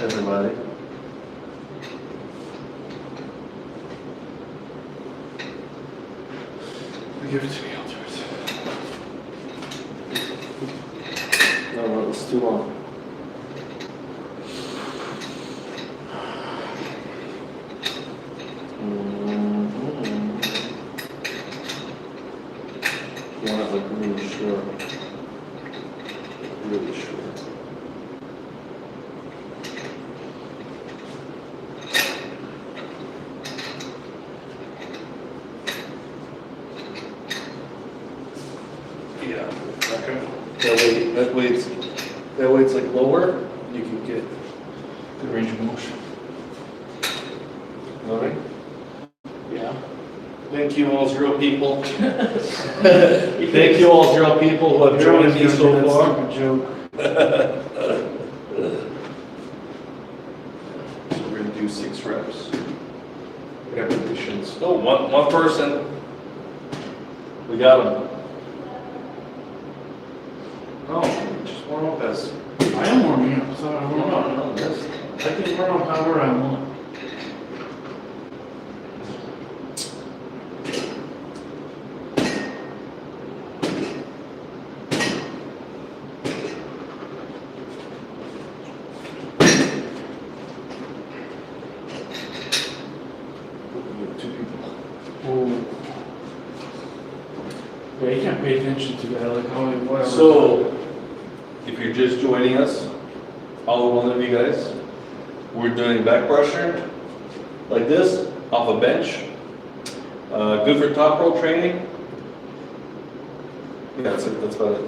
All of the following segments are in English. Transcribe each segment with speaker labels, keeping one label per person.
Speaker 1: everybody.
Speaker 2: Give it to me, I'll do it.
Speaker 1: No, it's too long. You want it like really short. Really short.
Speaker 2: Yeah. Okay.
Speaker 1: That way it's like lower, you can get
Speaker 2: Good range of motion.
Speaker 1: alright?
Speaker 2: Yeah.
Speaker 1: Thank you all 0 people. Thank you all 0 people who have joined me so far.
Speaker 2: Joke.
Speaker 1: So we're gonna do 6 reps. Repetitions. Oh, one person. We got him. Oh, just warm up as.
Speaker 2: I am warming up, so I
Speaker 1: No,
Speaker 2: don't know.
Speaker 1: no, that's.
Speaker 2: I can run on however I want.
Speaker 1: Two people.
Speaker 2: Oh. Yeah, you can't pay attention to that, like how whatever.
Speaker 1: So, if you're just joining us, all one of you guys, we're doing back pressure like this off a bench. Good for top row training. Yeah, that's it. That's about it.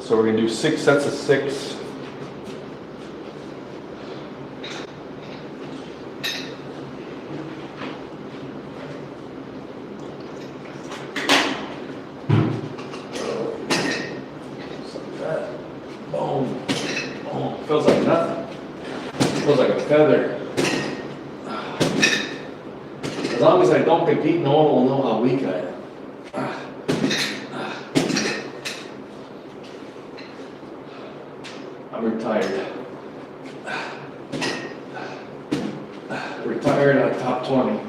Speaker 1: So we're gonna do 6 sets of 6. Boom. Boom. Feels like nothing. Feels like a feather. As long as I don't compete, no one will know how weak I am. I'm retired. Retired at top 20.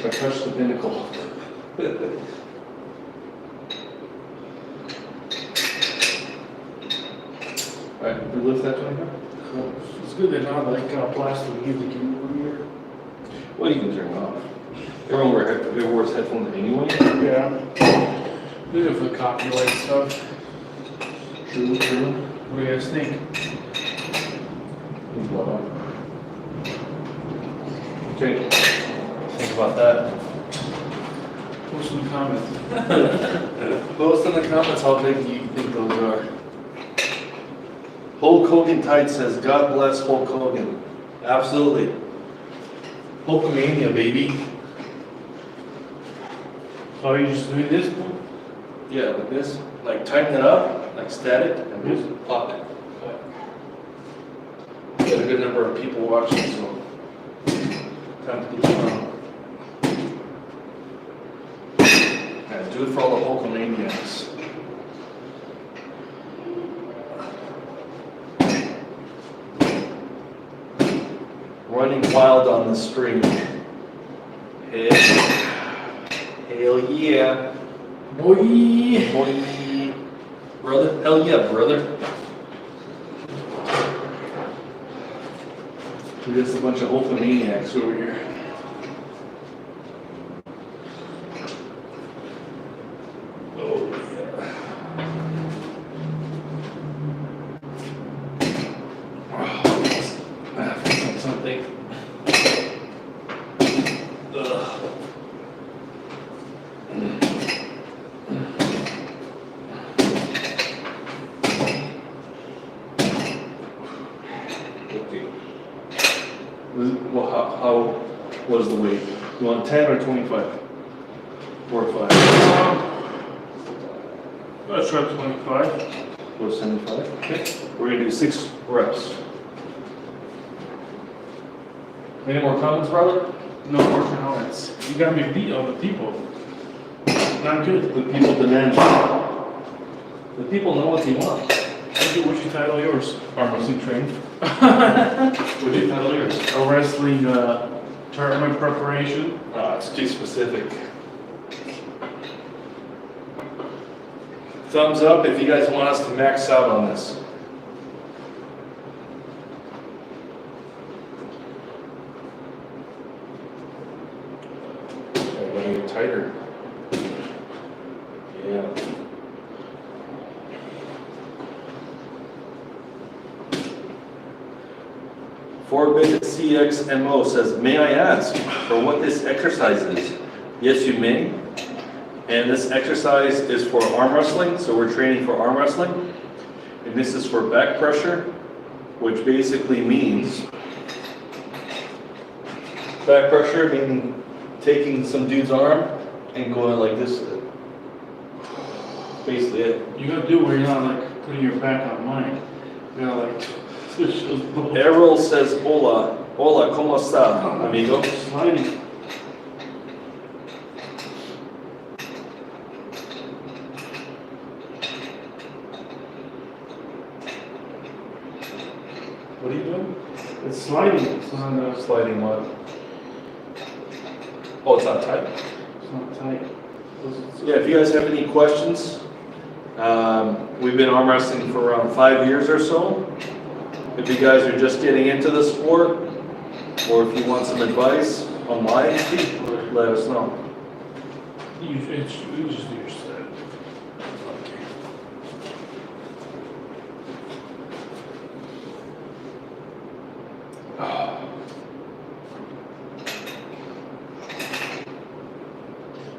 Speaker 1: I touched the pinnacle. Alright, we lift that 25?
Speaker 2: It's good they're not like plastic music in here.
Speaker 1: Well, you can turn it off. Everyone wears headphones anyway.
Speaker 2: Yeah. Good for the copyright stuff.
Speaker 1: True, true.
Speaker 2: What do you guys think?
Speaker 1: Okay. Think about that.
Speaker 2: Post in the comments.
Speaker 1: Post in the comments how big you think those are. Hulk Hogan Tide says, God bless Hulk Hogan. Absolutely. Hulkamania, baby.
Speaker 2: So are you just doing this?
Speaker 1: Yeah, like this. Like tighten it up, like static, and just pop it. Got a good number of people watching, so time to do some. Yeah, do it for all the Hulkamaniacs. Running wild on the stream. Hell yeah.
Speaker 2: Boy!
Speaker 1: Boy. Brother. Hell yeah, brother. We're just a bunch of Hulkamaniacs over here. Oh yeah. Something. Okay. How what is the weight? You want 10 or 25? Or 5?
Speaker 2: Let's try 25.
Speaker 1: Or 75? Okay. We're gonna do 6 reps. Any more comments, brother?
Speaker 2: No more comments. You got me beat on the people. Not good.
Speaker 1: The people demand. The The people know what they want.
Speaker 2: What's your title yours?
Speaker 1: Arm wrestling training. What'd you title yours?
Speaker 2: A wrestling tournament preparation.
Speaker 1: It's too specific. Thumbs up if you guys want us to max out on this. Okay, let me get tighter. Yeah. Forbid CXMO says, may I ask for what this exercise is? Yes, you may. And this exercise is for arm wrestling, so we're training for arm wrestling. And this is for back pressure, which basically means back pressure meaning taking some dude's arm and going like this. Basically it.
Speaker 2: You gotta do where you're not like putting your back on mine. You gotta like switch those both.
Speaker 1: Errol says, hola, hola, ¿cómo está, amigo?
Speaker 2: Sliding.
Speaker 1: What are you doing?
Speaker 2: It's sliding. It's not,
Speaker 1: Sliding what? Oh, it's not tight?
Speaker 2: it's not tight.
Speaker 1: Yeah, if you guys have any questions, we've been arm wrestling for around 5 years or so. If you guys are just getting into the sport, or if you want some advice on live, let us know.
Speaker 2: You just do your set.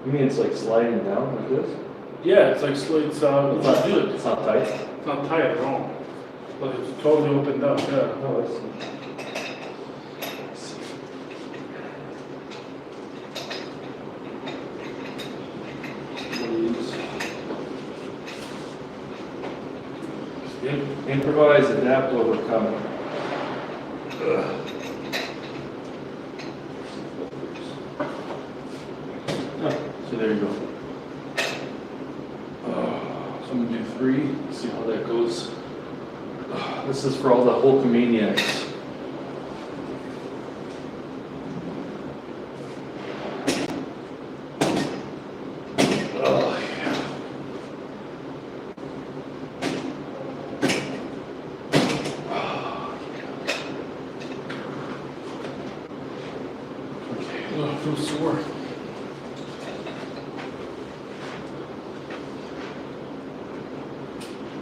Speaker 1: You mean it's like sliding down like this?
Speaker 2: Yeah, it's like it's good.
Speaker 1: It's not tight?
Speaker 2: It's not tight at all. But it's totally opened up. Yeah.
Speaker 1: No, it's. Improvise, adapt, overcome. So there you go. So I'm gonna do 3, see how that goes. This is for all the Hulkamaniacs. Oh, yeah. Okay.
Speaker 2: Oh, I feel sore.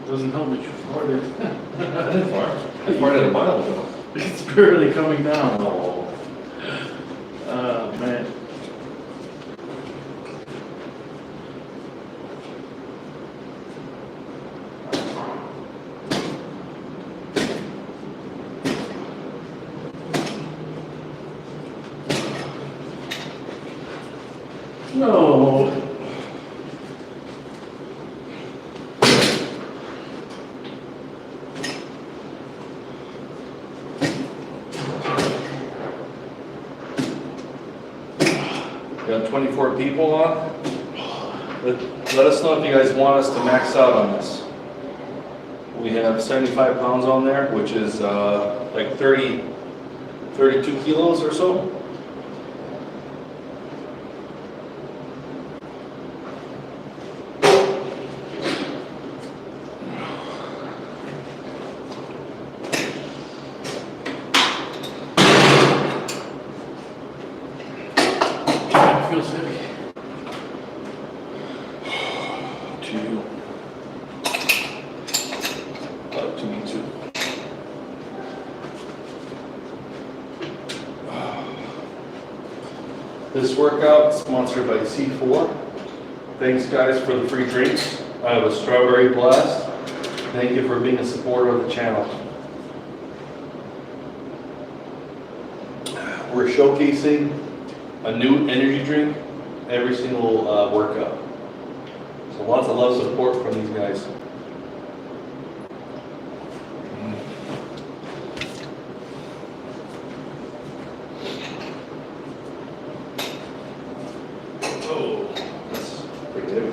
Speaker 2: Doesn't help that you farted.
Speaker 1: I didn't fart. I farted a mile ago.
Speaker 2: It's barely coming down.
Speaker 1: Oh.
Speaker 2: Man. No.
Speaker 1: Got 24 people on. Let us know if you guys want us to max out on this. We have 75 pounds on there, which is like 32 kilos or so.
Speaker 2: It feels heavy.
Speaker 1: 2. Up to me too. This workout is sponsored by C4. Thanks guys for the free drinks. I have a strawberry blast. Thank you for being a supporter of the channel. We're showcasing a new energy drink every single workout. So lots of love support from these guys. Oh, that's pretty heavy.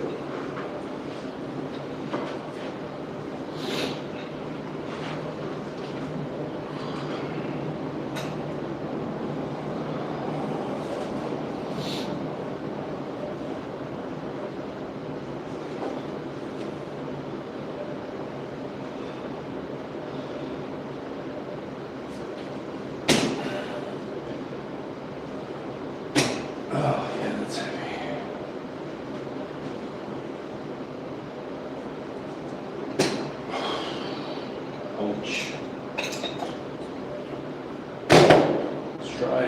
Speaker 1: bench. Let's try.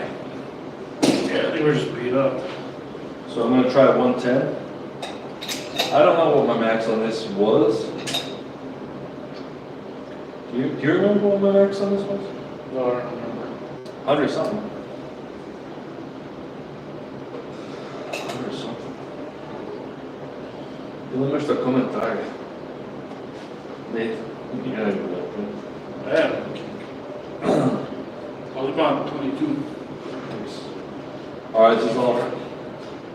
Speaker 2: Yeah, I think we're just beat up.
Speaker 1: So I'm gonna try 110. I don't know what my max on this was. Do you remember what my max on this was?
Speaker 2: No, I don't remember.
Speaker 1: 100 something. 100 something. Ele mostra comentário. Dave, yeah,
Speaker 2: Yeah. I was about 22.
Speaker 1: All right, this is all.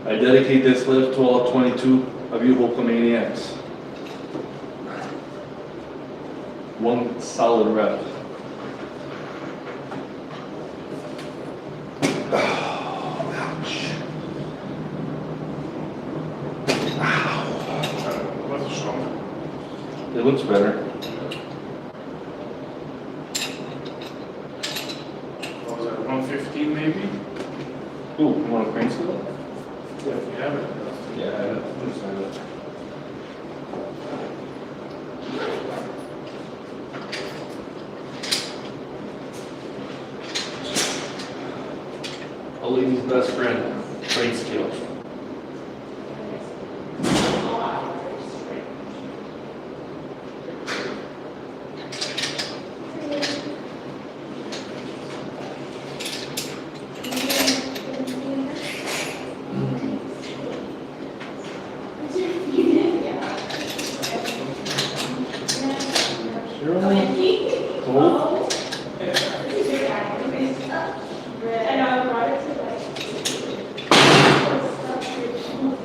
Speaker 1: I dedicate this lift to all 22 of you Hulkamaniacs. One solid rep.
Speaker 2: That's strong.
Speaker 1: It looks better.
Speaker 2: What was that, 115 maybe?
Speaker 1: Ooh, you want a crane skill?
Speaker 2: Yeah, if you have it.
Speaker 1: Yeah, I have it. A lady's best friend, crane skill.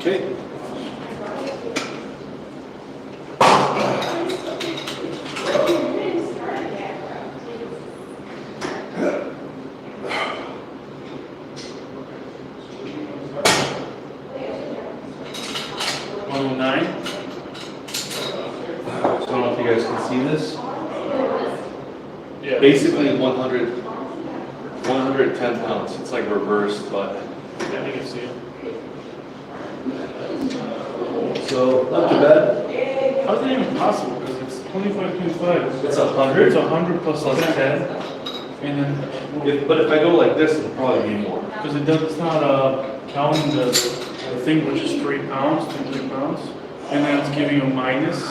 Speaker 1: Okay. So I don't know if you guys can see this.
Speaker 2: Yeah.
Speaker 1: Basically 110 pounds. It's like reversed, but.
Speaker 2: Yeah, I can see it.
Speaker 1: So, not too bad.
Speaker 2: How is that even possible? Because it's 25.5.
Speaker 1: It's 100.
Speaker 2: It's 100 plus
Speaker 1: Plus
Speaker 2: 10.
Speaker 1: 10.
Speaker 2: And then,
Speaker 1: But if I go like this, it'll probably be more.
Speaker 2: because it's not counting the thing which is 3 pounds, 3 pounds. And then it's giving you a minus 1.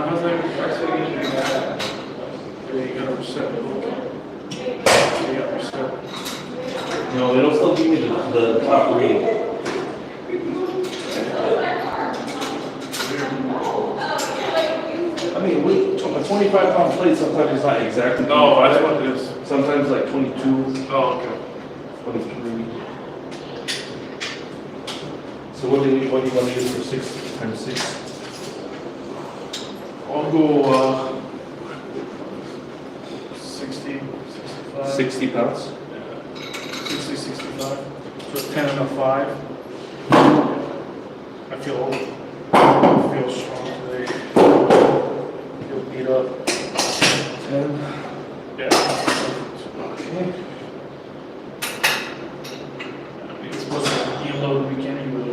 Speaker 2: How's that? There you go, percent. There you go, percent.
Speaker 1: No, it'll still give me the top reading. I mean, with a 25-pound plate, sometimes it's not exactly.
Speaker 2: No, that's what it is.
Speaker 1: Sometimes like 22,
Speaker 2: Oh, okay.
Speaker 1: 23. So what do you want to use for 6 times 6?
Speaker 2: I'll go 60, 65.
Speaker 1: 60 pounds?
Speaker 2: 60, 65. So 10 and a 5. I feel strong today. Feel beat up. 10. Yeah. Okay. It's supposed to be low in the beginning, but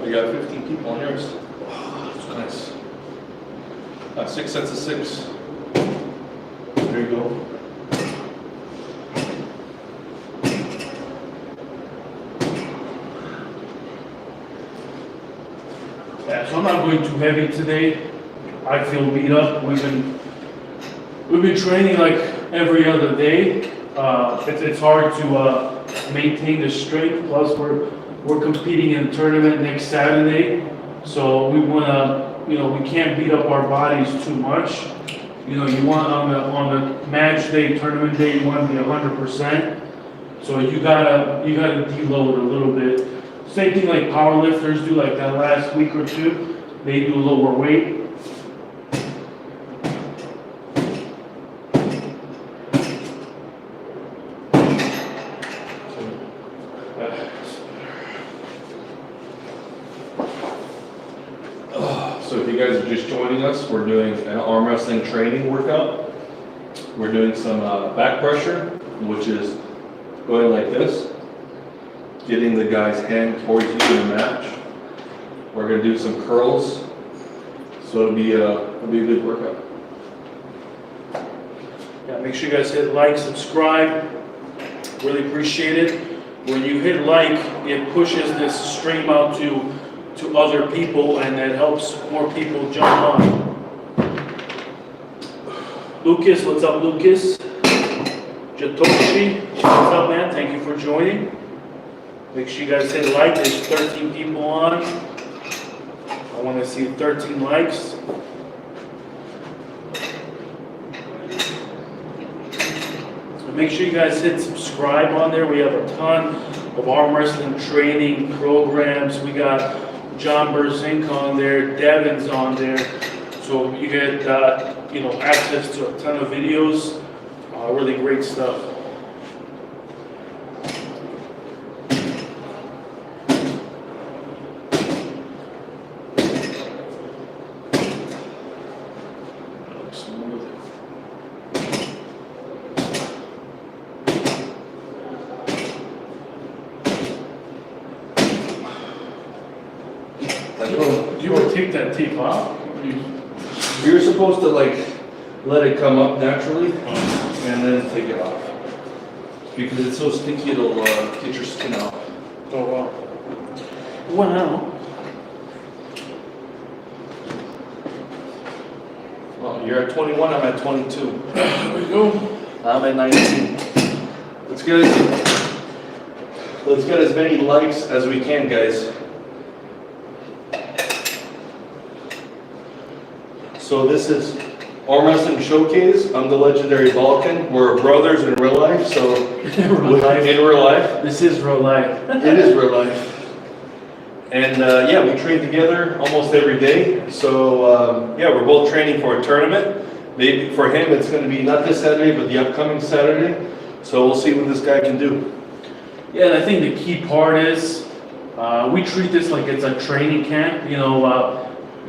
Speaker 1: We got 15 people on yours. Oh, that's nice. 6 sets of 6. There you go.
Speaker 2: yeah, so I'm not going too heavy today. I feel beat up. We've been training like every other day. It's hard to maintain the strength. Plus, we're competing in a tournament next Saturday, so we wanna, we can't beat up our bodies too much. You want on the match day, tournament day, you want to be 100%. So you gotta deload a little bit. Same thing like powerlifters do, like that last week or two, they do lower weight.
Speaker 1: So if you guys are just joining us, we're doing an arm wrestling training workout. We're doing some back pressure, which is going like this, getting the guy's hand towards you in the match. We're gonna do some curls, so it'll be a good workout.
Speaker 2: Yeah, make sure you guys hit like, subscribe. Really appreciate it. When you hit like, it pushes this stream out to other people, and that helps more people jump on. Lucas, what's up, Lucas? Jatoshi, what's up, man? Thank you for joining. Make sure you guys hit like. There's 13 people on. I want to see 13 likes. Make sure you guys hit subscribe on there. We have a ton of arm wrestling training programs. We got John Berzink on there, Devin's on there. So you get access to a ton of videos. Really great stuff. Do you want to take that tape off?
Speaker 1: You're supposed to let it come up naturally and then take it off. Because it's so sticky it'll get your skin out.
Speaker 2: Oh wow. Wow.
Speaker 1: Well, you're at 21, I'm at 22.
Speaker 2: There we go.
Speaker 1: I'm at 19. Let's get as many likes as we can, guys. So this is Arm Wrestling Showcase. I'm the legendary Balkan. We're brothers in real life, so
Speaker 2: In real life. This is real life.
Speaker 1: It is real life. And yeah, we train together almost every day. So yeah, we're both training for a tournament. Maybe for him it's going to be not this Saturday, but the upcoming Saturday. So we'll see what this guy can do.
Speaker 2: Yeah, and I think the key part is we treat this like it's a training camp.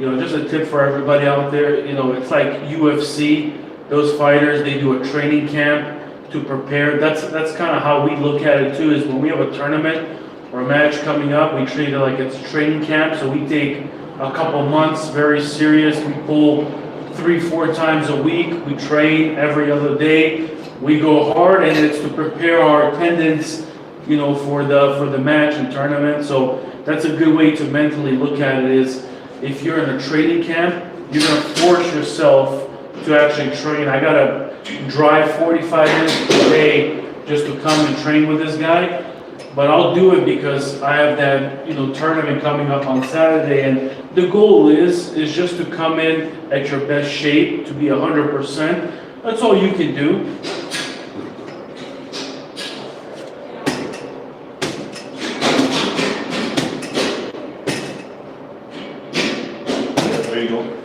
Speaker 2: Just a tip for everybody out there. It's like UFC. Those fighters, they do a training camp to prepare. That's kind of how we look at it too. Is when we have a tournament or a match coming up, we treat it like it's a training camp. So we take a couple months very serious. We pull 3-4 times a week. We train every other day. We go hard, and it's to prepare our attendants, for the match and tournament. So that's a good way to mentally look at it. Is if you're in a training camp, you're gonna force yourself to actually train. I gotta drive 45 minutes a day just to come and train with this guy. But I'll do it because I have that, tournament coming up on Saturday, and the goal is just to come in at your best shape, to be 100%. That's all you can do.
Speaker 1: There you go.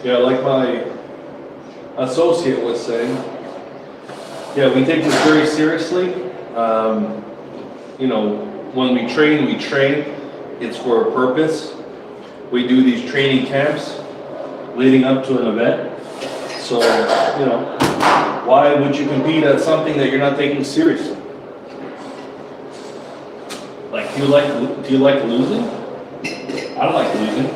Speaker 1: Yeah, like my associate was saying, yeah, we take this very seriously. When we train, it's for a purpose. We do these training camps leading up to an event. So, why would you compete at something that you're not taking seriously? Like, do you like losing? I don't like losing.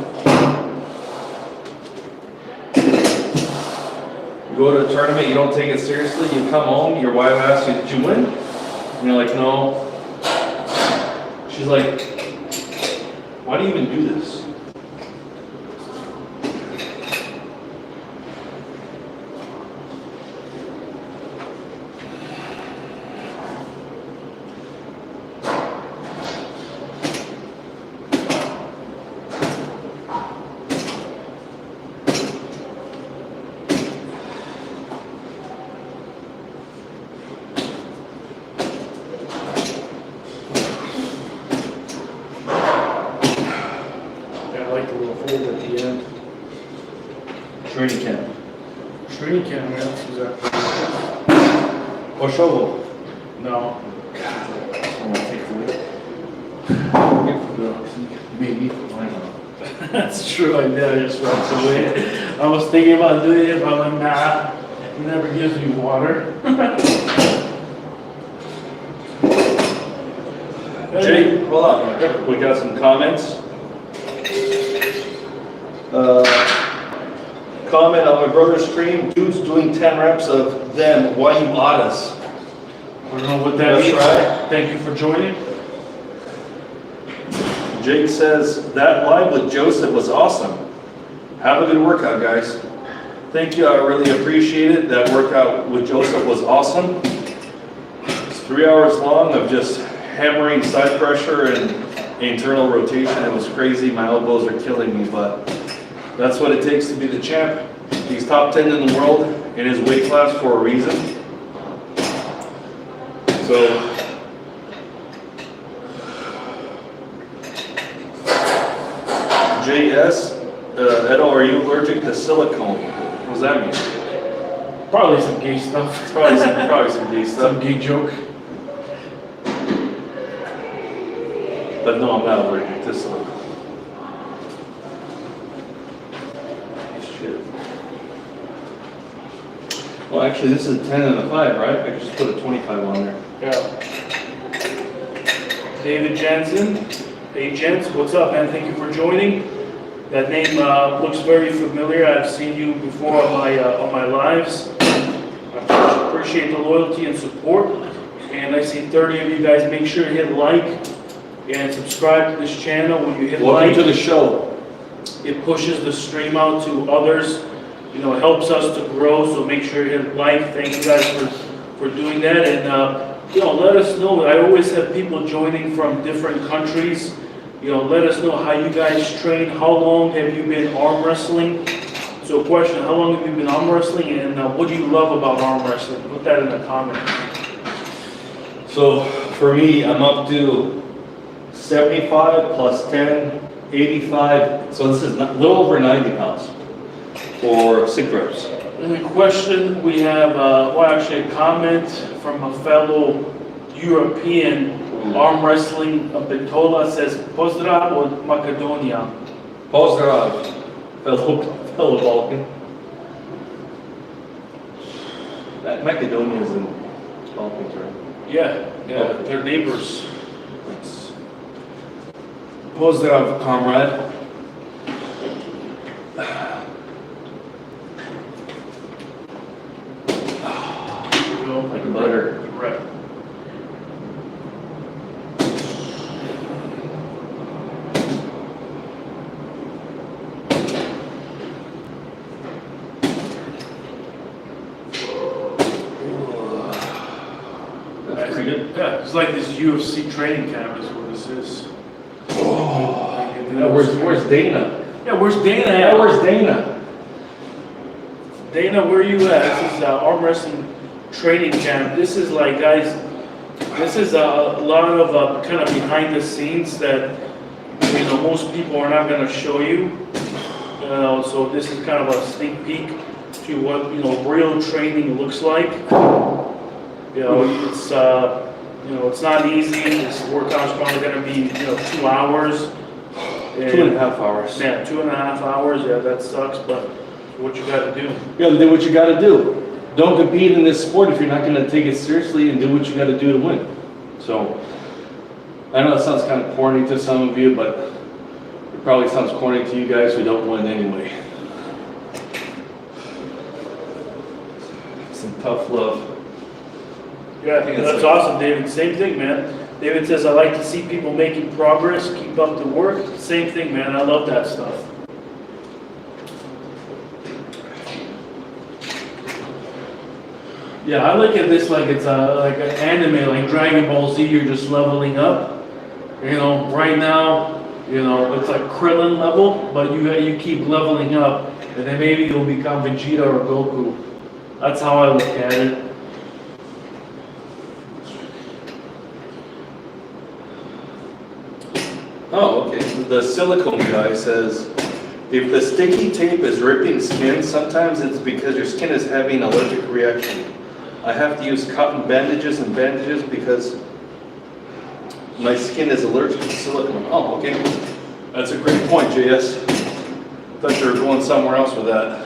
Speaker 1: You go to a tournament, you don't take it seriously, you come home, your wife asks you, did you win? And you're like, no. She's like, why do you even do this?
Speaker 2: I like the little hold at the end.
Speaker 1: Training camp.
Speaker 2: Training camp, man, that's exactly.
Speaker 1: Or shovel.
Speaker 2: No.
Speaker 1: I'm gonna take the wheel. Maybe. Why not?
Speaker 2: That's true, I did, I just walked away. I was thinking about doing it, but I'm like, nah, it never gives me water.
Speaker 1: Jay, hold on. We got some comments. Comment on my brother's stream. Dude's doing 10 reps of them. Why you odd us?
Speaker 2: I don't know what that
Speaker 1: That's
Speaker 2: means.
Speaker 1: right.
Speaker 2: Thank you for joining.
Speaker 1: Jake says that live with Joseph was awesome. Have a good workout, guys. Thank you. I really appreciate it. That workout with Joseph was awesome. It's 3 hours long of just hammering side pressure and internal rotation. It was crazy. My elbows are killing me, but that's what it takes to be the champ. He's top 10 in the world in his weight class for a reason. So, JS, Edo, are you allergic to silicone? What does that mean?
Speaker 2: Probably some gay stuff.
Speaker 1: Probably some gay stuff.
Speaker 2: Some gay joke.
Speaker 1: But no, I'm not allergic to silicone. Shit. Well, actually, this is a 10 and a 5, right? I just put a 25 on there.
Speaker 2: Yeah. David Jansen. Hey, gents, what's up, man? Thank you for joining. That name looks very familiar. I've seen you before on my lives. I appreciate the loyalty and support. And I see 30 of you guys. Make sure to hit like and subscribe to this channel. When you hit
Speaker 1: Welcome
Speaker 2: like,
Speaker 1: to the show.
Speaker 2: it pushes the stream out to others. You know, it helps us to grow. So make sure you hit like. Thank you guys for doing that. And you know, let us know. I always have people joining from different countries. You know, let us know how you guys train. How long have you been arm wrestling? So question, how long have you been arm wrestling, and what do you love about arm wrestling? Put that in the comments.
Speaker 1: So for me, I'm up to 75 plus 10, 85. So this is a little over 90 pounds for 6 reps.
Speaker 2: And the question we have, well, actually a comment from a fellow European arm wrestling Bitola says, Pozdrav od Macedonia.
Speaker 1: Pozdrav, fellow Balkan. That Macedonia is in Balkans, right?
Speaker 2: Yeah, they're neighbors.
Speaker 1: Pozdrav, comrade. Like butter.
Speaker 2: Right.
Speaker 1: That's pretty good.
Speaker 2: Yeah, it's like this UFC training camp is what this is.
Speaker 1: Yeah, where's Dana?
Speaker 2: Yeah, where's Dana
Speaker 1: Yeah,
Speaker 2: at?
Speaker 1: where's Dana?
Speaker 2: Dana, where are you at? This is arm wrestling training camp. This is like, guys, this is a lot of kind of behind the scenes that, you know, most people are not going to show you. So this is kind of a sneak peek to what, you know, real training looks like. You know, it's not easy. This workout's probably going to be, 2 hours.
Speaker 1: 2.5 hours.
Speaker 2: Yeah, 2.5 hours. Yeah, that sucks, but what you got to do.
Speaker 1: You gotta do what you gotta do. Don't compete in this sport if you're not gonna take it seriously, and do what you gotta do to win. So, I know it sounds kind of corny to some of you, but it probably sounds corny to you guys who don't win anyway. Some tough love.
Speaker 2: Yeah,
Speaker 1: I think it's
Speaker 2: that's
Speaker 1: like-
Speaker 2: awesome, David. Same thing, man. David says, I like to see people making progress, keep up the work. Same thing, man. I love that stuff. Yeah, I look at this like it's like an anime, like Dragon Ball Z, you're just leveling up. You know, right now, it's like Krillin level, but you keep leveling up, and then maybe you'll become Vegeta or Goku. That's how I look at it.
Speaker 1: Oh, okay. the silicone guy says, if the sticky tape is ripping skin, sometimes it's because your skin is having an allergic reaction. I have to use cotton bandages and bandages because my skin is allergic to silicone. Oh, okay. That's a great point, JS. Thought you were going somewhere else with that.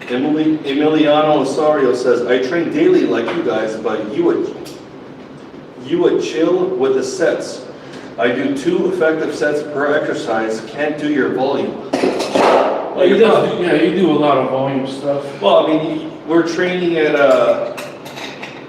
Speaker 1: Emiliano Osorio says, I train daily like you guys, but you would chill with the sets. I do 2 effective sets per exercise, can't do your volume.
Speaker 2: Well, you do a lot of volume stuff.
Speaker 1: Well, I mean, we're training at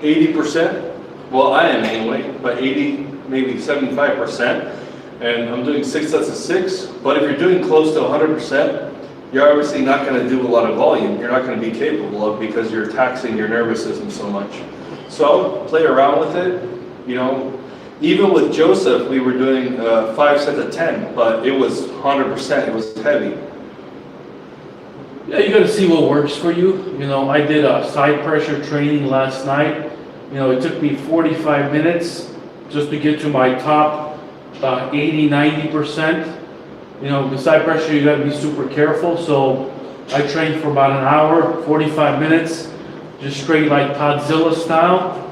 Speaker 1: 80%. Well, I am anyway, but 80, maybe 75%. And I'm doing 6 sets of 6. But if you're doing close to 100%, you're obviously not going to do a lot of volume. You're not going to be capable of because you're taxing your nervous system so much. So play around with it. You know, even with Joseph, we were doing 5 sets of 10, but it was 100%. It was heavy.
Speaker 2: Yeah, you got to see what works for you. You know, I did a side pressure training last night. You know, it took me 45 minutes just to get to my top 80, 90%. You know, the side pressure, you got to be super careful. So I trained for about an hour, 45 minutes, just straight like Podzilla style.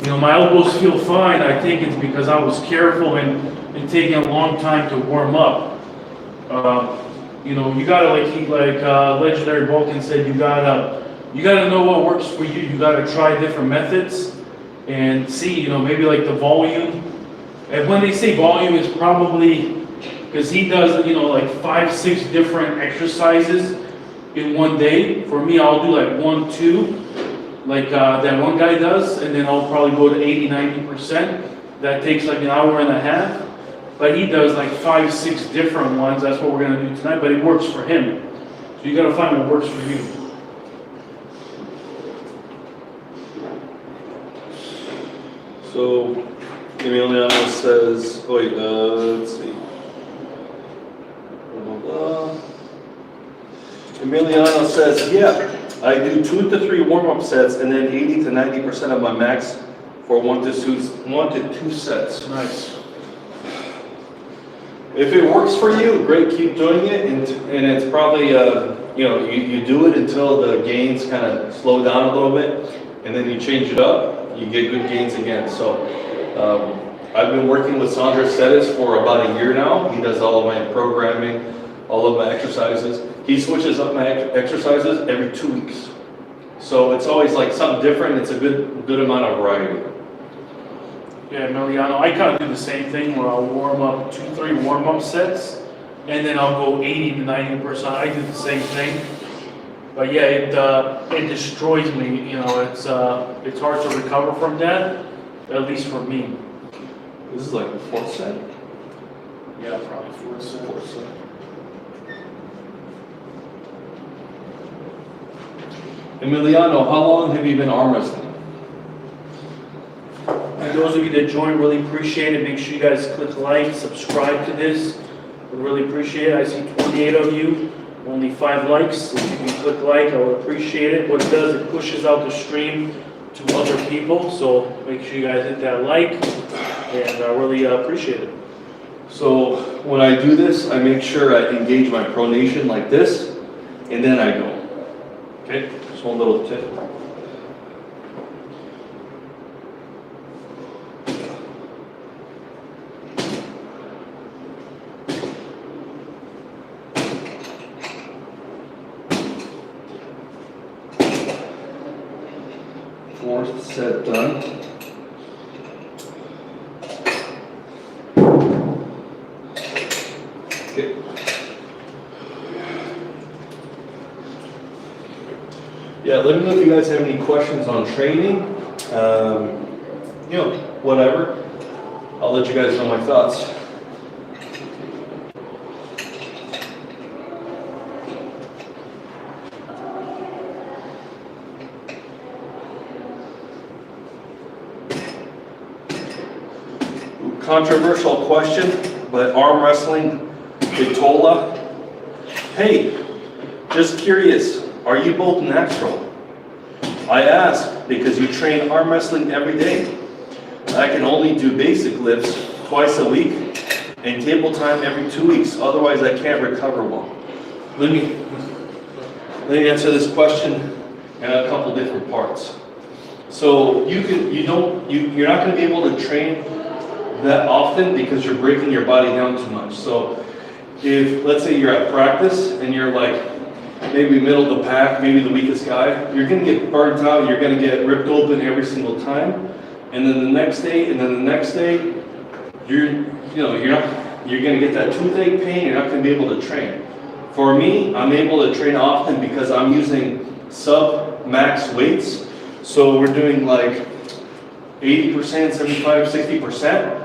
Speaker 2: You know, my elbows feel fine. I think it's because I was careful and taking a long time to warm up. You know, you gotta like legendary Balkan said, you gotta know what works for you. You gotta try different methods and see. You know, maybe like the volume. And when they say volume, is probably because he does, you know, like 5, 6 different exercises in one day. For me, I'll do like 1, 2, like that one guy does, and then I'll probably go to 80, 90%. That takes like an hour and a half. But he does like 5, 6 different ones. That's what we're gonna do tonight, but it works for him. So you gotta find what works for you.
Speaker 1: So Emiliano says, oh wait, let's see. Emiliano says, yeah, I do 2 to 3 warm-up sets and then 80 to 90% of my max for 1 to 2 sets.
Speaker 2: Nice.
Speaker 1: If it works for you, great, keep doing it, and it's probably, you know, you do it until the gains kind of slow down a little bit, and then you change it up, you get good gains again. So I've been working with Sandra Setis for about a year now. He does all of my programming, all of my exercises. He switches up my exercises every 2 weeks. So it's always like something different. It's a good amount of variety.
Speaker 2: Yeah, Emiliano, I kind of do the same thing where I'll warm up 2, 3 warm-up sets, and then I'll go 80 to 90%. I do the same thing. But yeah, it destroys me. You know, it's hard to recover from that, at least for me.
Speaker 1: This is like the 4th set?
Speaker 2: Yeah, probably 4th set.
Speaker 1: 4th set. Emiliano, how long have you been arm wrestling?
Speaker 2: And those of you that joined, really appreciate it. Make sure you guys click like, subscribe to this. We really appreciate it. I see 28 of you, only 5 likes. If you can click like, I would appreciate it. What it does, it pushes out the stream to other people. So make sure you guys hit that like, and I really appreciate it.
Speaker 1: So when I do this, I make sure I engage my pronation like this, and then I go. Okay, just one little tip. Fourth set done. Okay. Yeah, let me know if you guys have any questions on training. You know, whatever. I'll let you guys know my thoughts. Controversial question, but arm wrestling, Vitola. Hey, just curious, are you both natural? I ask because you train arm wrestling every day. I can only do basic lifts twice a week and table time every 2 weeks. Otherwise, I can't recover well. Let me answer this question in a couple different parts. So you're not going to be able to train that often because you're breaking your body down too much. So if, let's say you're at practice and you're like maybe middle of the pack, maybe the weakest guy, you're going to get burnt out, you're going to get ripped open every single time. And then the next day, and then the next day, you're going to get that toothache pain, you're not going to be able to train. For me, I'm able to train often because I'm using sub-max weights. So we're doing like 80%, 75, 60%.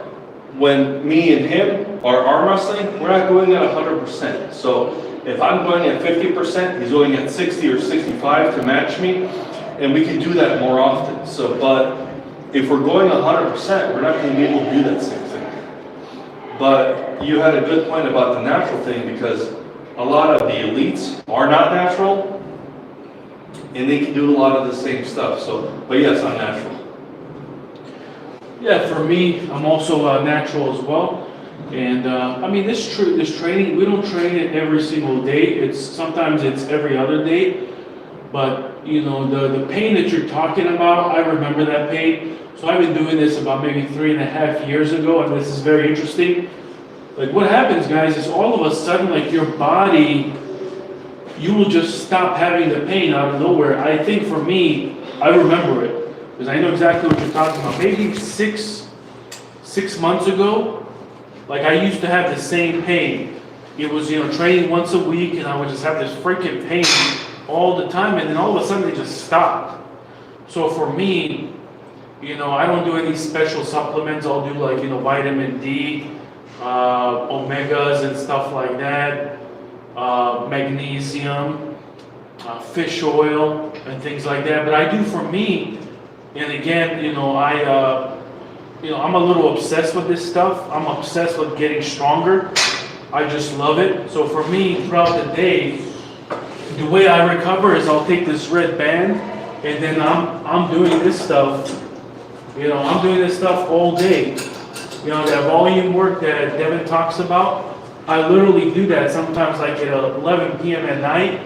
Speaker 1: When me and him are arm wrestling, we're not going at 100%. So if I'm going at 50%, he's going at 60 or 65 to match me, and we can do that more often. So, but if we're going 100%, we're not going to be able to do that same thing. But you had a good point about the natural thing, because a lot of the elites are not natural, and they can do a lot of the same stuff. So, but yes, I'm natural.
Speaker 2: Yeah, for me, I'm also natural as well. And I mean, this training, we don't train it every single day. Sometimes it's every other day. But you know, the pain that you're talking about, I remember that pain. So I've been doing this about maybe 3.5 years ago, and this is very interesting. Like what happens, guys, is all of a sudden, like your body, you will just stop having the pain out of nowhere. I think for me, I remember it. Because I know exactly what you're talking about. Maybe six months ago, like I used to have the same pain. It was, training once a week, and I would just have this freaking pain all the time, and then all of a sudden it just stopped. So for me, I don't do any special supplements. I'll do like, vitamin D, omegas and stuff like that, magnesium, fish oil, and things like that. But I do for me. And again, I'm a little obsessed with this stuff. I'm obsessed with getting stronger. I just love it. So for me, throughout the day, the way I recover is I'll take this red band, and then I'm doing this stuff. I'm doing this stuff all day. That volume work that Devin talks about, I literally do that sometimes like at 11 p.m. at night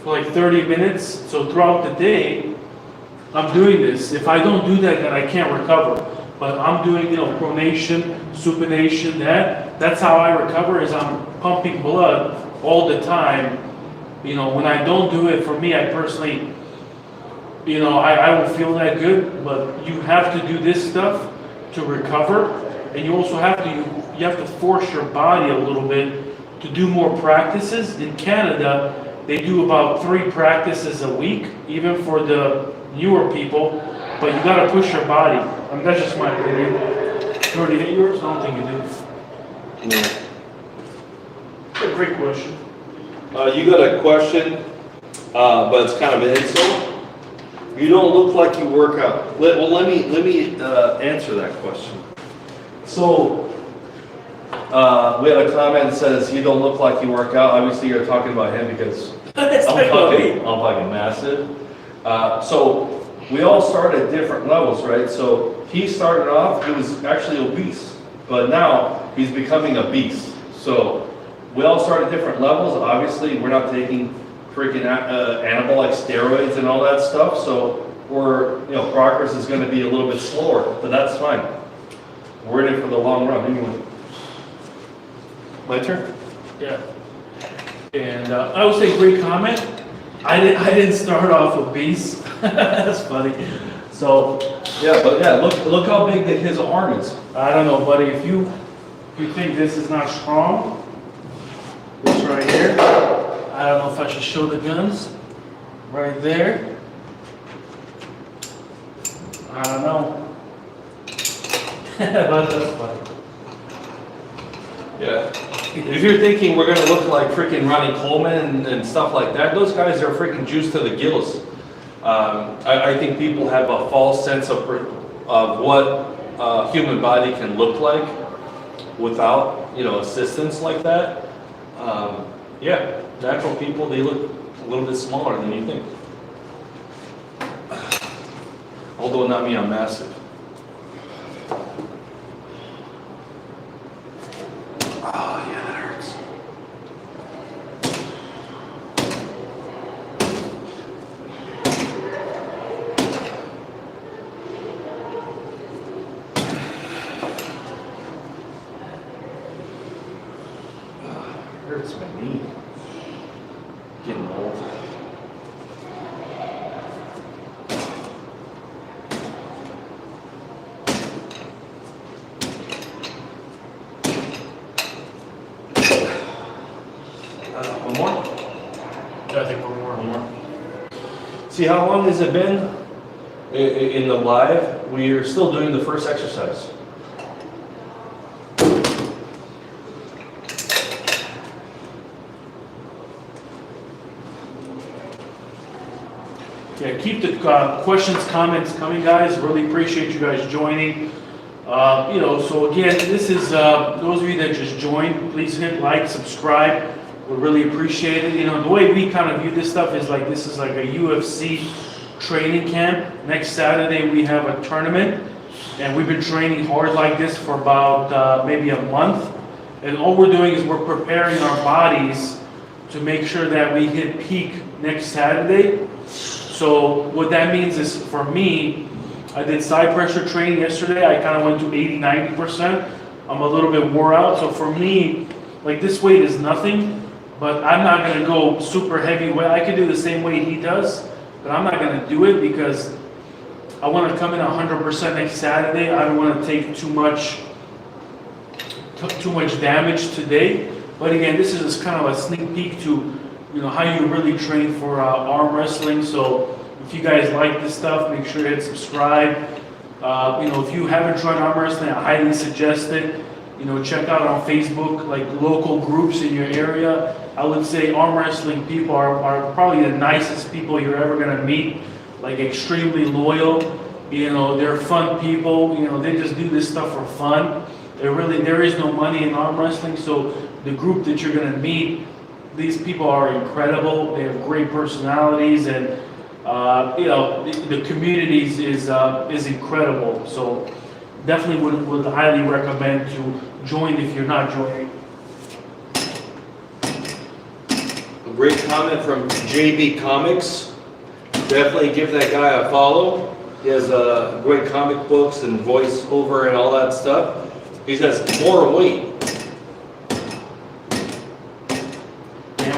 Speaker 2: for like 30 minutes. So throughout the day, I'm doing this. If I don't do that, then I can't recover. But I'm doing, pronation, supination, that's how I recover, is I'm pumping blood all the time. When I don't do it, for me, I personally, I don't feel that good, but you have to do this stuff to recover. And you also have to force your body a little bit to do more practices. In Canada, they do about 3 practices a week, even for the newer people, but you gotta push your body. I mean, that's just my opinion. You already hit yours? I don't think you did.
Speaker 1: Yeah.
Speaker 2: Great question.
Speaker 1: You got a question, but it's kind of an insult. You don't look like you work out. Let me answer that question. So, we had a comment that says you don't look like you work out. Obviously, you're talking about him because I'm fucking massive. So we all start at different levels, right? So he started off, he was actually obese, but now he's becoming a beast. So we all start at different levels. Obviously, we're not taking freaking anabolic steroids and all that stuff. So progress is going to be a little bit slower, but that's fine. We're in it for the long run anyway. My turn?
Speaker 2: Yeah. And I would say great comment. I didn't start off obese. That's funny. So
Speaker 1: look how big his arm is.
Speaker 2: I don't know, buddy. If you think this is not strong, this right here. I don't know if I should show the guns. Right there. I don't know. But that's funny.
Speaker 1: Yeah. If you're thinking we're going to look like freaking Ronnie Coleman and stuff like that, those guys are freaking juiced to the gills. I think people have a false sense of what a human body can look like without, assistance like that. Natural people, they look a little bit smaller than you think. Although not me, I'm massive. Oh, yeah, that hurts. Hurts my knee. Getting old. One more?
Speaker 2: Yeah, I think we're more.
Speaker 1: One more. See, how long has it been in the live? We are still doing the first exercise.
Speaker 2: Yeah, keep the questions, comments coming, guys. Really appreciate you guys joining. So again, this is, those of you that just joined, please hit like, subscribe. We really appreciate it. The way we kind of view this stuff is like, this is like a UFC training camp. Next Saturday, we have a tournament. And we've been training hard like this for about maybe a month. And all we're doing is we're preparing our bodies to make sure that we hit peak next Saturday. So what that means is, for me, I did side pressure training yesterday. I kind of went to 80, 90%. I'm a little bit wore out. So for me, like, this weight is nothing, but I'm not going to go super heavy weight. I can do the same weight he does, but I'm not going to do it because I want to come in 100% next Saturday. I don't want to take too much damage today. But again, this is just kind of a sneak peek to how you really train for arm wrestling. So if you guys like this stuff, make sure to hit subscribe. If you haven't tried arm wrestling, I highly suggest it. Check out on Facebook, like, local groups in your area. I would say arm wrestling people are probably the nicest people you're ever gonna meet. Like, extremely loyal. They're fun people. They just do this stuff for fun. There is no money in arm wrestling. So the group that you're gonna meet, these people are incredible. They have great personalities, and the communities is incredible. So definitely would highly recommend to join if you're not joining.
Speaker 1: A great comment from JB Comics. Definitely give that guy a follow. He has great comic books and voiceover and all that stuff. He has more weight.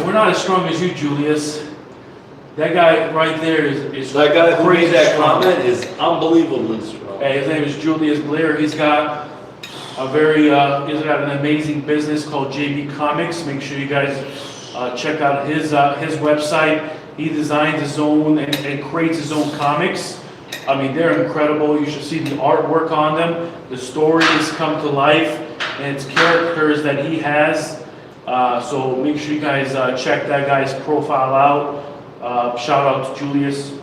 Speaker 2: We're not as strong as you, Julius. That guy right there is
Speaker 1: That guy who made that
Speaker 2: strong.
Speaker 1: comment is unbelievably strong.
Speaker 2: His name is Julius Blair. He's got he's got an amazing business called JB Comics. Make sure you guys check out his website. He designs his own and creates his own comics. I mean, they're incredible. You should see the artwork on them. The stories come to life, and it's characters that he has. So make sure you guys check that guy's profile out. Shout out to Julius.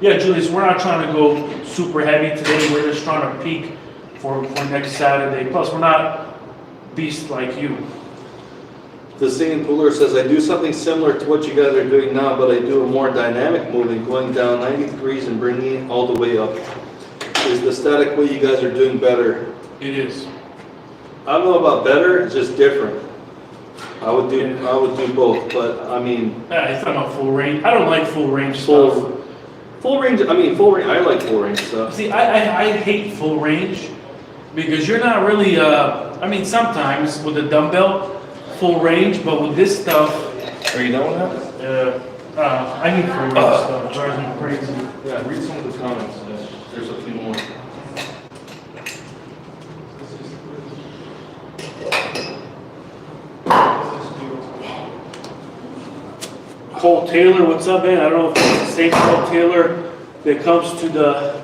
Speaker 2: Yeah, Julius, we're not trying to go super heavy today. We're just trying to peak for next Saturday. Plus, we're not beasts like you.
Speaker 1: The singing pooler says, I do something similar to what you guys are doing now, but I do a more dynamic movement, going down 90 degrees and bringing it all the way up. Is the static way you guys are doing better?
Speaker 2: It is.
Speaker 1: I don't know about better, it's just different. I would do both, but I mean.
Speaker 2: Yeah, he's talking about full range. I don't like full range stuff.
Speaker 1: Full range, I like full range stuff.
Speaker 2: See, I hate full range because you're not really, sometimes with a dumbbell, full range, but with this stuff.
Speaker 1: Are you done with that?
Speaker 2: I need full range stuff. It drives me crazy.
Speaker 1: Yeah, read some of the comments. There's a few more.
Speaker 2: Cole Taylor, what's up, man? I don't know if it's the same Cole Taylor that comes to the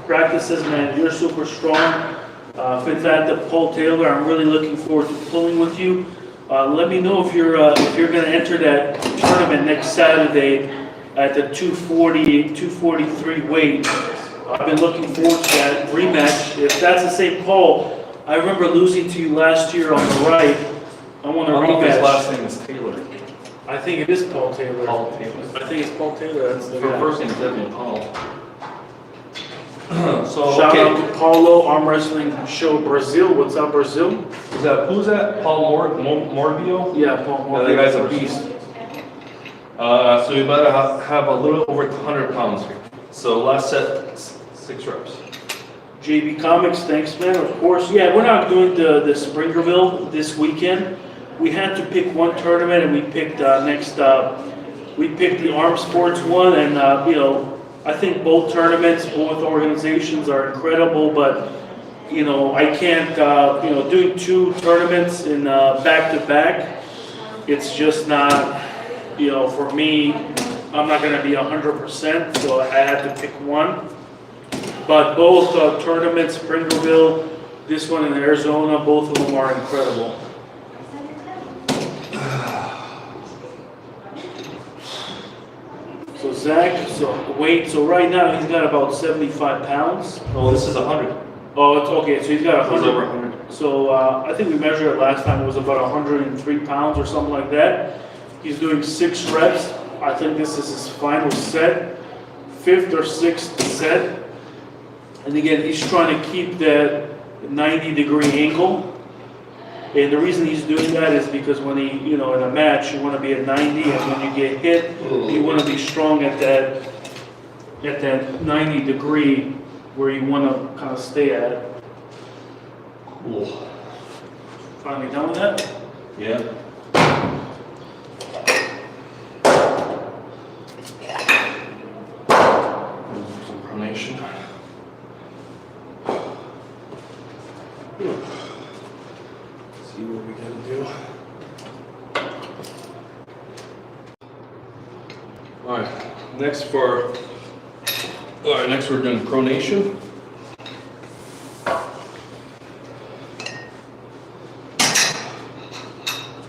Speaker 2: practices, man. You're super strong. If it's at the Cole Taylor, I'm really looking forward to pulling with you. Let me know if you're going to enter that tournament next Saturday at the 243 weight. I've been looking forward to that rematch. If that's the same Paul, I remember losing to you last year on the right. I want to rematch.
Speaker 1: His last name is Taylor.
Speaker 2: I think it is Paul Taylor.
Speaker 1: Paul Taylor.
Speaker 2: I think it's Paul Taylor. That's the guy.
Speaker 1: First name's definitely Paul.
Speaker 2: Shout out to Paulo, Arm Wrestling Show Brazil. What's up, Brazil?
Speaker 1: Is who's that? Paul Morbio?
Speaker 2: Yeah, Paul
Speaker 1: Yeah,
Speaker 2: Moore.
Speaker 1: that guy's a beast. So you better have a little over 100 pounds here. So last set, 6 reps.
Speaker 2: JB Comics, thanks man, of course. Yeah, we're not doing the Springerville this weekend. We had to pick one tournament and we picked we picked the armed sports one, and you know, I think both tournaments, both organizations are incredible, but you know, I can't, you know, doing 2 tournaments in back to back, it's just not, you know, for me, I'm not gonna be 100%, so I had to pick one. But both tournaments, Springerville, this one in Arizona, both of them are incredible. So Zach, so right now he's got about 75 pounds.
Speaker 1: Oh, this is 100.
Speaker 2: Oh, it's okay, so he's got
Speaker 1: It's
Speaker 2: 100.
Speaker 1: over 100.
Speaker 2: So I think we measured it last time, it was about 103 pounds or something like that. He's doing 6 reps. I think this is his final set, 5th or 6th set. And again, he's trying to keep that 90-degree angle. And the reason he's doing that is because when he, you know, in a match, you want to be at 90, and when you get hit, you want to be strong at that 90 degree where you want to kind of stay at.
Speaker 1: Cool.
Speaker 2: Finally done with that?
Speaker 1: Yeah. Some pronation. See what we gotta do. Alright, next we're doing pronation.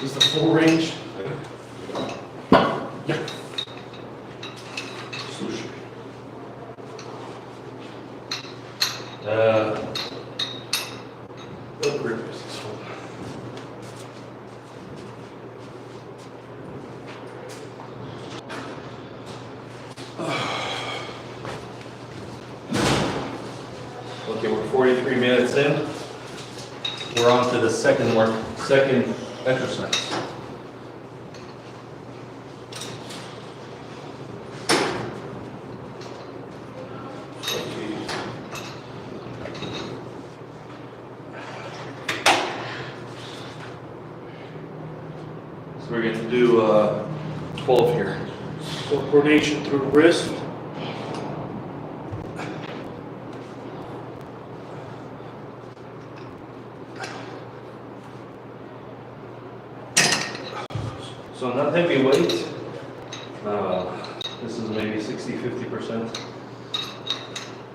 Speaker 2: Is the full range?
Speaker 1: Yeah. Sushi. What grip is this one? Okay, we're 43 minutes in. We're on to the second exercise. So we're going to do 12 here.
Speaker 2: So pronation through wrist.
Speaker 1: So not heavy weight. This is maybe 60-50%.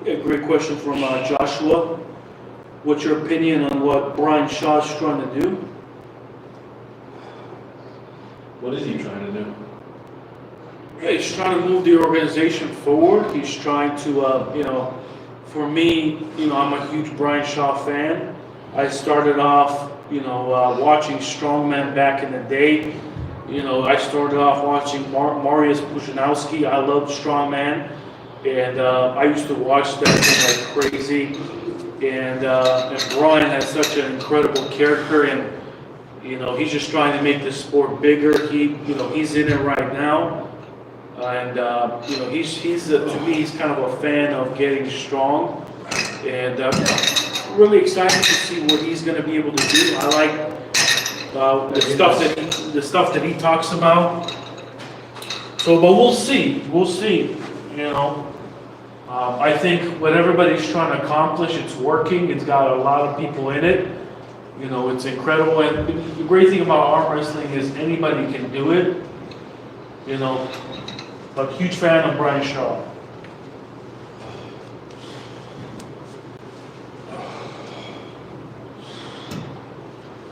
Speaker 2: Yeah, great question from Joshua. What's your opinion on what Brian Shaw's trying to do?
Speaker 1: What is he trying to do?
Speaker 2: Yeah, he's trying to move the organization forward. He's trying to, you know, for me, you know, I'm a huge Brian Shaw fan. I started off, you know, watching strongman back in the day. You know, I started off watching Mariusz Pudzianowski. I loved strongman, and I used to watch that thing like crazy. And Brian has such an incredible character, and you know, he's just trying to make the sport bigger. You know, he's in it right now, and you know, he's to me, he's kind of a fan of getting strong, and really excited to see what he's going to be able to do. I like the stuff that he talks about. So, but we'll see. We'll see. You know, I think what everybody's trying to accomplish, it's working. It's got a lot of people in it. You know, it's incredible. And the great thing about arm wrestling is anybody can do it. You know, but huge fan of Brian Shaw.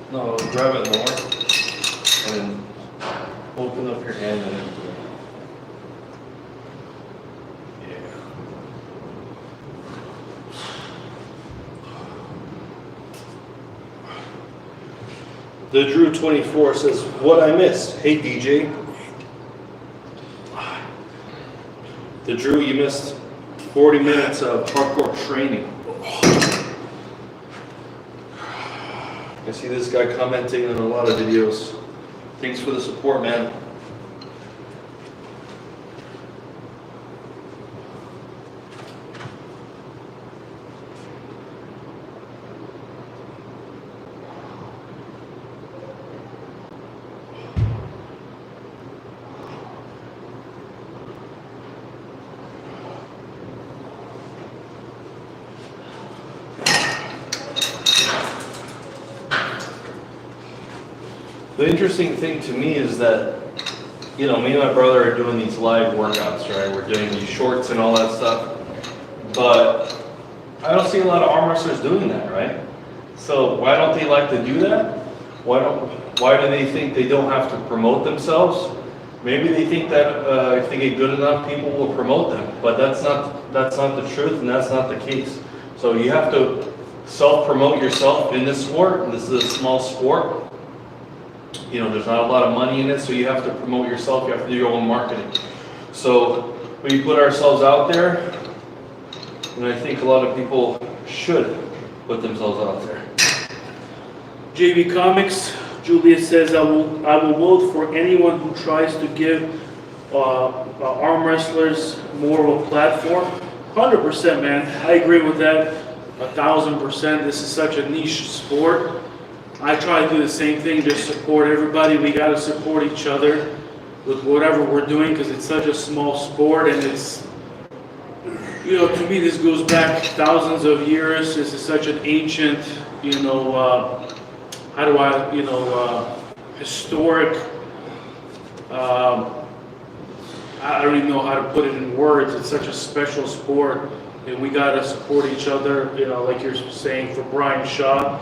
Speaker 1: No, grab it more and then open up your hand and then do it. Yeah. The Drew 24 says, "What I missed? Hey DJ." The Drew, you missed 40 minutes of hardcore training. I see this guy commenting on a lot of videos. Thanks for the support, man. The interesting thing to me is that, you know, me and my brother are doing these live workouts, right? We're doing these shorts and all that stuff. But I don't see a lot of arm wrestlers doing that, right? So why don't they like to do that? Why do they think they don't have to promote themselves? Maybe they think that if they get good enough, people will promote them. But that's not the truth, and that's not the case. So you have to self-promote yourself in this sport. And this is a small sport. You know, there's not a lot of money in it, so you have to promote yourself, you have to do your own marketing. So we put ourselves out there, and I think a lot of people should put themselves out there.
Speaker 2: JV Comics, Julius says, I will vote for anyone who tries to give arm wrestlers more of a platform. 100%, man. I agree with that. 1,000%. This is such a niche sport. I try to do the same thing, just support everybody. We got to support each other with whatever we're doing because it's such a small sport, and it's, you know, to me this goes back thousands of years. This is such an ancient, you know, historic, I don't even know how to put it in words. It's such a special sport, and we got to support each other, you know, like you're saying for Brian Shaw.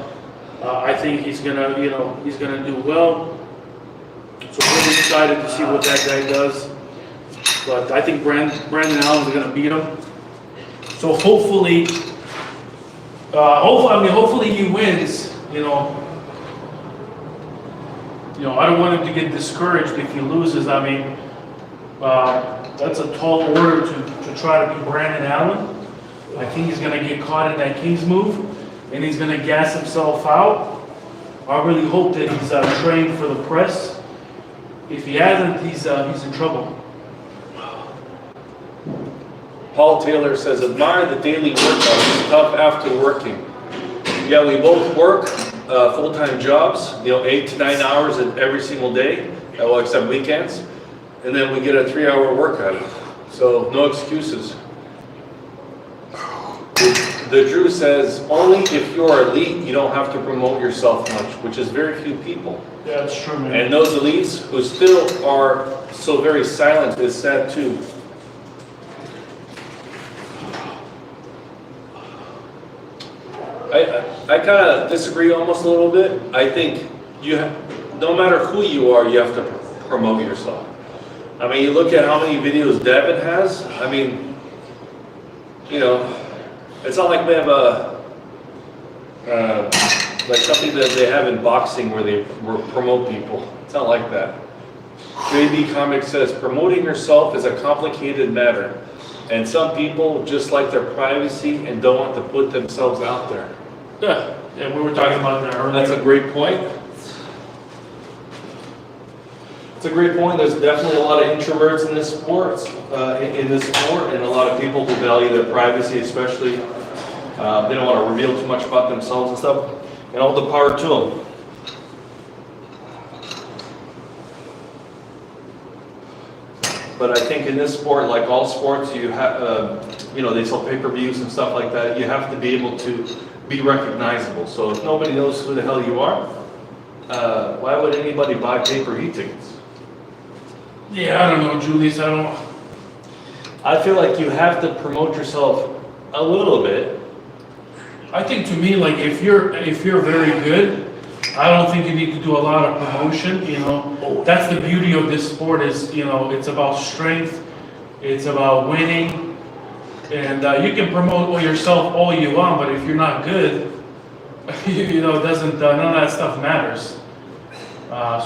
Speaker 2: I think he's gonna do well. So we're excited to see what that guy does. But I think Brandon Allen's gonna beat him. So hopefully he wins. You know, I don't want him to get discouraged if he loses. I mean, that's a tall order to try to beat Brandon Allen. I think he's gonna get caught in that King's move, and he's going to gas himself out. I really hope that he's trained for the press. If he hasn't, he's in trouble.
Speaker 1: Paul Taylor says, admire the daily workout. It's tough after working. Yeah, we both work full-time jobs, 8 to 9 hours every single day, well, except weekends. And then we get a 3-hour workout. So no excuses. The Drew says, only if you're elite, you don't have to promote yourself much, which is very few people.
Speaker 2: Yeah, that's true, man.
Speaker 1: And those elites who still are so very silent is sad too. I kind of disagree almost a little bit. I think no matter who you are, you have to promote yourself. I mean, you look at how many videos Devin has. I mean, it's not like we have like something that they have in boxing where they promote people. It's not like that. JB Comics says, promoting yourself is a complicated matter. And some people just like their privacy and don't want to put themselves out there.
Speaker 2: Yeah, we were talking about that earlier.
Speaker 1: That's a great point. It's a great point. There's definitely a lot of introverts in this sport, and a lot of people who value their privacy, especially. They don't want to reveal too much about themselves and stuff. And all the power to them. But I think in this sport, like all sports, you have, they sell pay-per-views and stuff like that. You have to be able to be recognizable. So if nobody knows who the hell you are, why would anybody buy pay-per-view tickets?
Speaker 2: Yeah, I don't know, Julius.
Speaker 1: I feel like you have to promote yourself a little bit.
Speaker 2: I think to me, like if you're very good, I don't think you need to do a lot of promotion. That's the beauty of this sport is, it's about strength, it's about winning, and you can promote yourself all you want, but if you're not good, it doesn't. None of that stuff matters.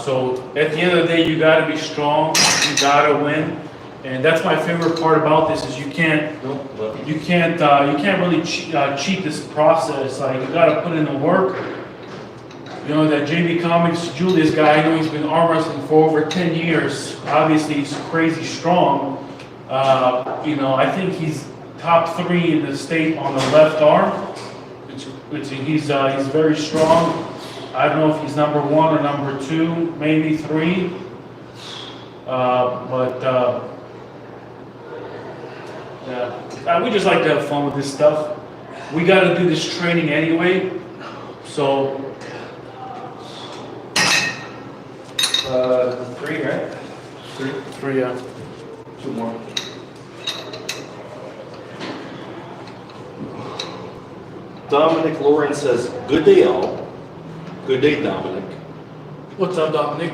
Speaker 2: So at the end of the day, you got to be strong, you got to win, and that's my favorite part about this is you can't really cheat this process. Like you got to put in the work. You know, that JB Comics Julius guy, I know he's been arm wrestling for over 10 years. Obviously, he's crazy strong. You know, I think he's top 3 in the state on the left arm. He's very strong. I don't know if he's number 1 or number 2, maybe 3. Yeah, we just like to have fun with this stuff. We got to do this training anyway, so.
Speaker 1: 3, right?
Speaker 2: 3, yeah.
Speaker 1: 2 more. Dominic Lawrence says, "Good day, all." Good day, Dominic.
Speaker 2: What's up, Dominic?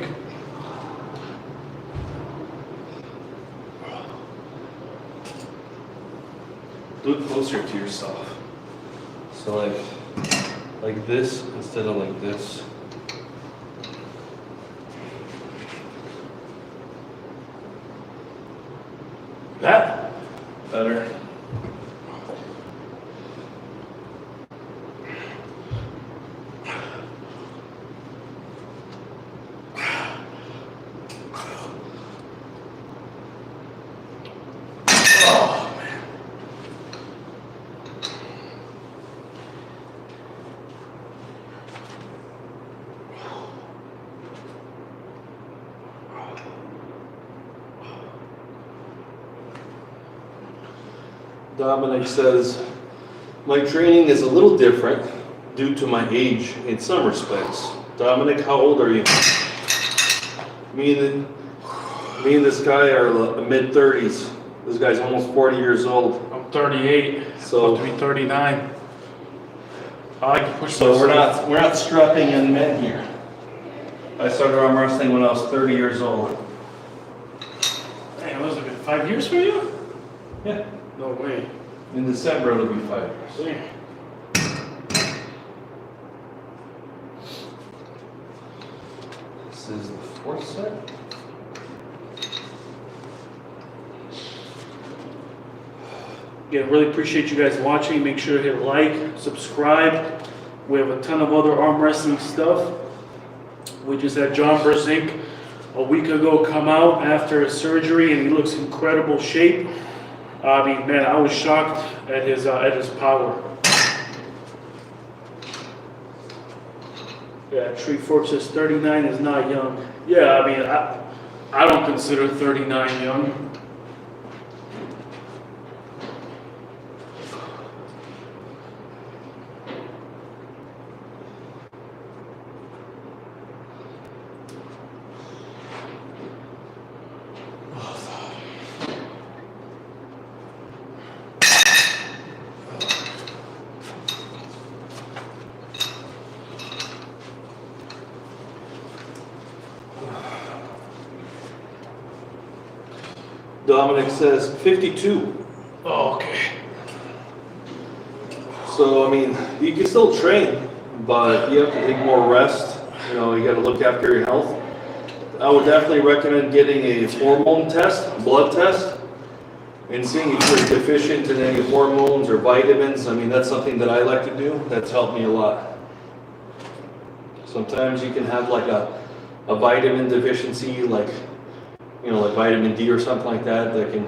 Speaker 1: Do it closer to yourself. So like this instead of like this.
Speaker 2: That?
Speaker 1: Better. Dominic says, "My training is a little different due to my age in some respects." Dominic, how old are you? Me and this guy are mid-30s. This guy's almost 40 years old.
Speaker 2: I'm 38.
Speaker 1: So
Speaker 2: About to be 39. I like to push.
Speaker 1: So we're not strapping in men here. I started arm wrestling when I was 30 years old.
Speaker 2: Damn, was it 5 years for you?
Speaker 1: Yeah.
Speaker 2: No way.
Speaker 1: In December it'll be 5 years. This is the 4th set.
Speaker 2: Again, really appreciate you guys watching. Make sure to hit like, subscribe. We have a ton of other arm wrestling stuff. We just had John Brzik a week ago come out after his surgery, and he looks in incredible shape. I mean, man, I was shocked at his power. Yeah, Tree Fork says 39 is not young. Yeah, I mean, I don't consider 39 young.
Speaker 1: Dominic says 52.
Speaker 2: Oh, okay.
Speaker 1: So, I mean, you can still train, but you have to take more rest. You know, you got to look after your health. I would definitely recommend getting a hormone test, blood test, and seeing if you're deficient in any hormones or vitamins. I mean, that's something that I like to do. That's helped me a lot. Sometimes you can have like a vitamin deficiency, like, you know, like vitamin D or something like that, that can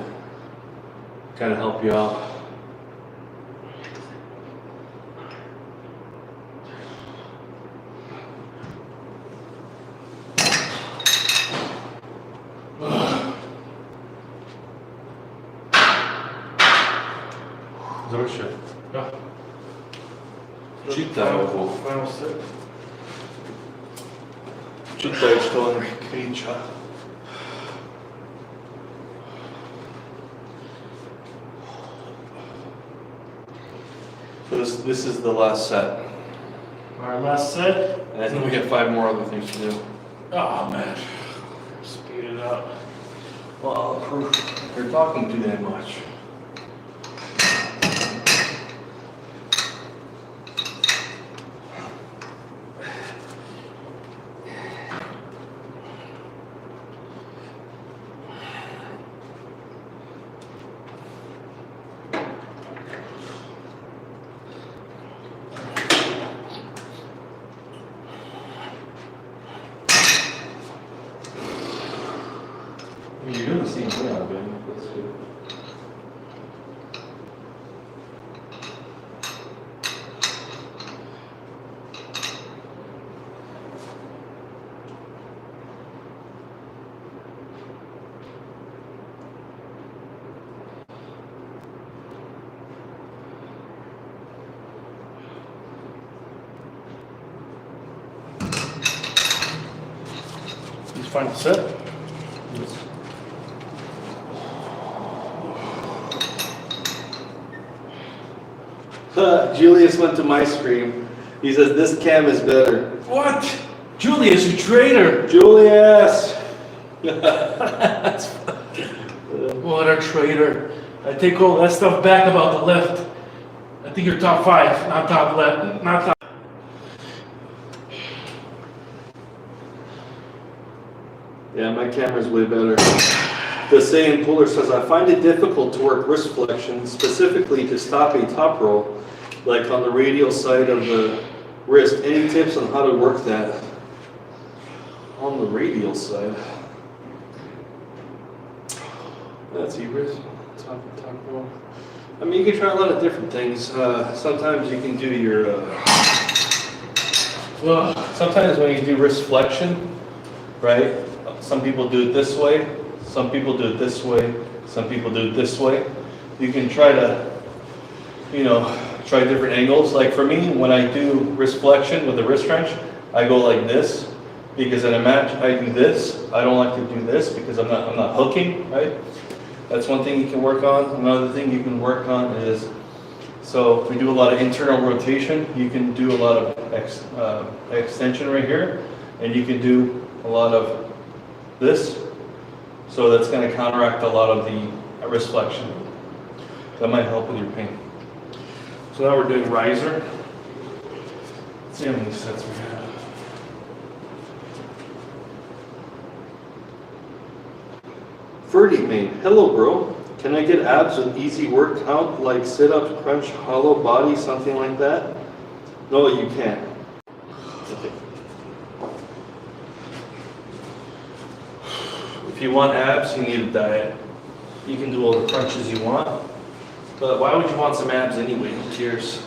Speaker 1: kind of help you out.
Speaker 2: Završil. Ja.
Speaker 1: Čitaj ovo.
Speaker 2: Final set.
Speaker 1: Čitaj što on priča. So this is the last set.
Speaker 2: All right, last set.
Speaker 1: And I think we got 5 more other things to do.
Speaker 2: Oh man, speed it up.
Speaker 1: Well, you're talking too damn much. You're doing the same thing, I'm doing. That's good.
Speaker 2: He's final set.
Speaker 1: Julius went to my screen. He says this cam is better.
Speaker 2: What? Julius, you traitor!
Speaker 1: Julius!
Speaker 2: What a traitor. I take all that stuff back about the left. I think you're top 5, not top left, not top.
Speaker 1: Yeah, my camera's way better. The saying puller says, I find it difficult to work wrist flexion, specifically to stop a top roll, like on the radial side of the wrist. Any tips on how to work that? On the radial side. That's wrist, top roll. I mean, you can try a lot of different things. Sometimes you can do your, sometimes when you do wrist flexion, right? Some people do it this way, some people do it this way, some people do it this way. You can try to, try different angles. Like for me, when I do wrist flexion with the wrist wrench, I go like this, because in a match I do this. I don't like to do this because I'm not hooking, right? That's one thing you can work on. Another thing you can work on is, so if we do a lot of internal rotation, you can do a lot of extension right here, and you can do a lot of this. So that's going to counteract a lot of the wrist flexion. That might help with your pain.
Speaker 2: So now we're doing riser.
Speaker 1: Let's see how many sets we have. Ferdy Main, hello bro. Can I get abs with easy work count like sit-ups, crunch, hollow body, something like that? No, you can't. Okay. If you want abs, you need a diet. You can do all the crunches you want, but why would you want some abs anyway? Who cares?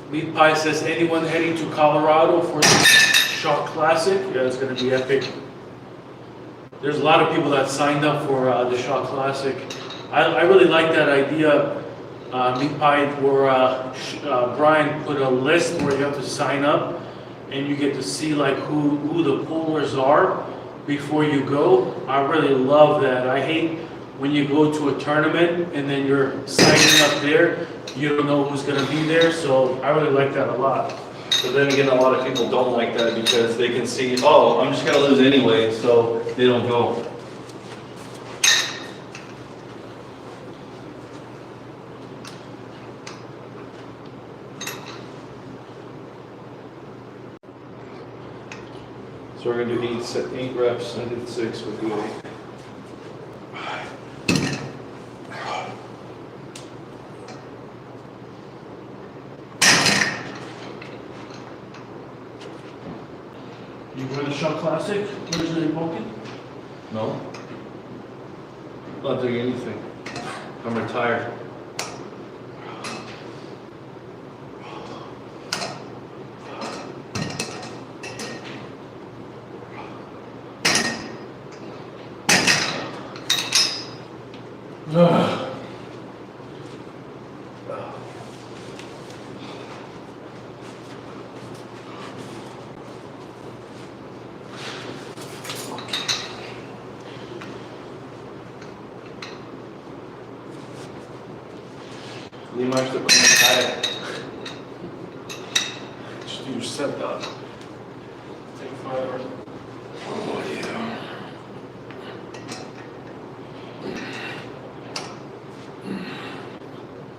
Speaker 2: Meat Pie says, anyone heading to Colorado for the Shock Classic? Yeah, it's going to be epic. There's a lot of people that signed up for the Shock Classic. I really like that idea, Meat Pie, where Brian put a list where you have to sign up and you get to see like who the pullers are before you go. I really love that. I hate when you go to a tournament and then you're signing up there, you don't know who's going to be there, so I really like that a lot.
Speaker 1: But then again, a lot of people don't like that because they can see, oh, I'm just going to lose anyway, so they don't go. So we're going to do 8 reps and do 6 with the 8.
Speaker 2: You win the Shock Classic? Originally Balkan?
Speaker 1: No. Not doing anything. I'm retired. Ni mai știu cum e tare.
Speaker 2: Știu, set that. Take forever.
Speaker 1: Oh, yeah.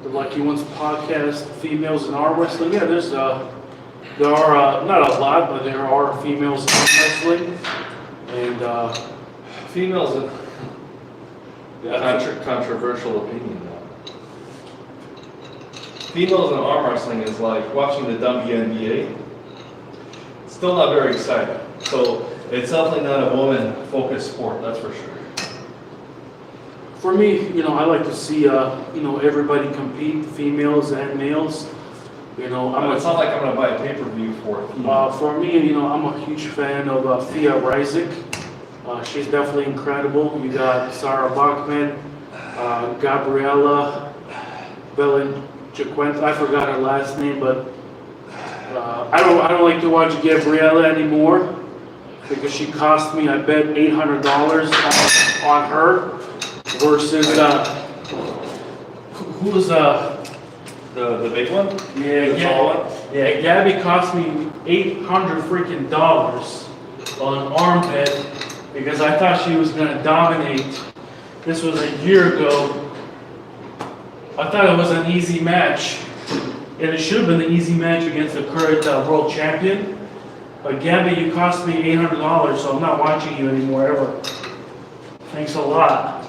Speaker 2: The Lucky Ones podcast, females in arm wrestling. Yeah, there are not a lot, but there are females in arm wrestling. And
Speaker 1: Females, controversial opinion though. Females in arm wrestling is like watching the WNBA. Still not very exciting. So it's definitely not a woman-focused sport, that's for sure.
Speaker 2: for me, I like to see, everybody compete, females and males.
Speaker 1: It's not like I'm gonna buy a pay-per-view for it.
Speaker 2: For me, I'm a huge fan of Thea Ryzik. She's definitely incredible. You got Sarah Bachman, Gabriella Belenjaquenta. I forgot her last name, but I don't like to watch Gabriella anymore because she cost me, I bet, $800 on her versus who's
Speaker 1: The big one?
Speaker 2: yeah,
Speaker 1: The tall one?
Speaker 2: yeah, Gabby cost me $800 freaking dollars on armpit because I thought she was gonna dominate. This was a year ago. I thought it was an easy match, and it should have been an easy match against the current world champion. But Gabby, you cost me $800, so I'm not watching you anymore ever. Thanks a lot.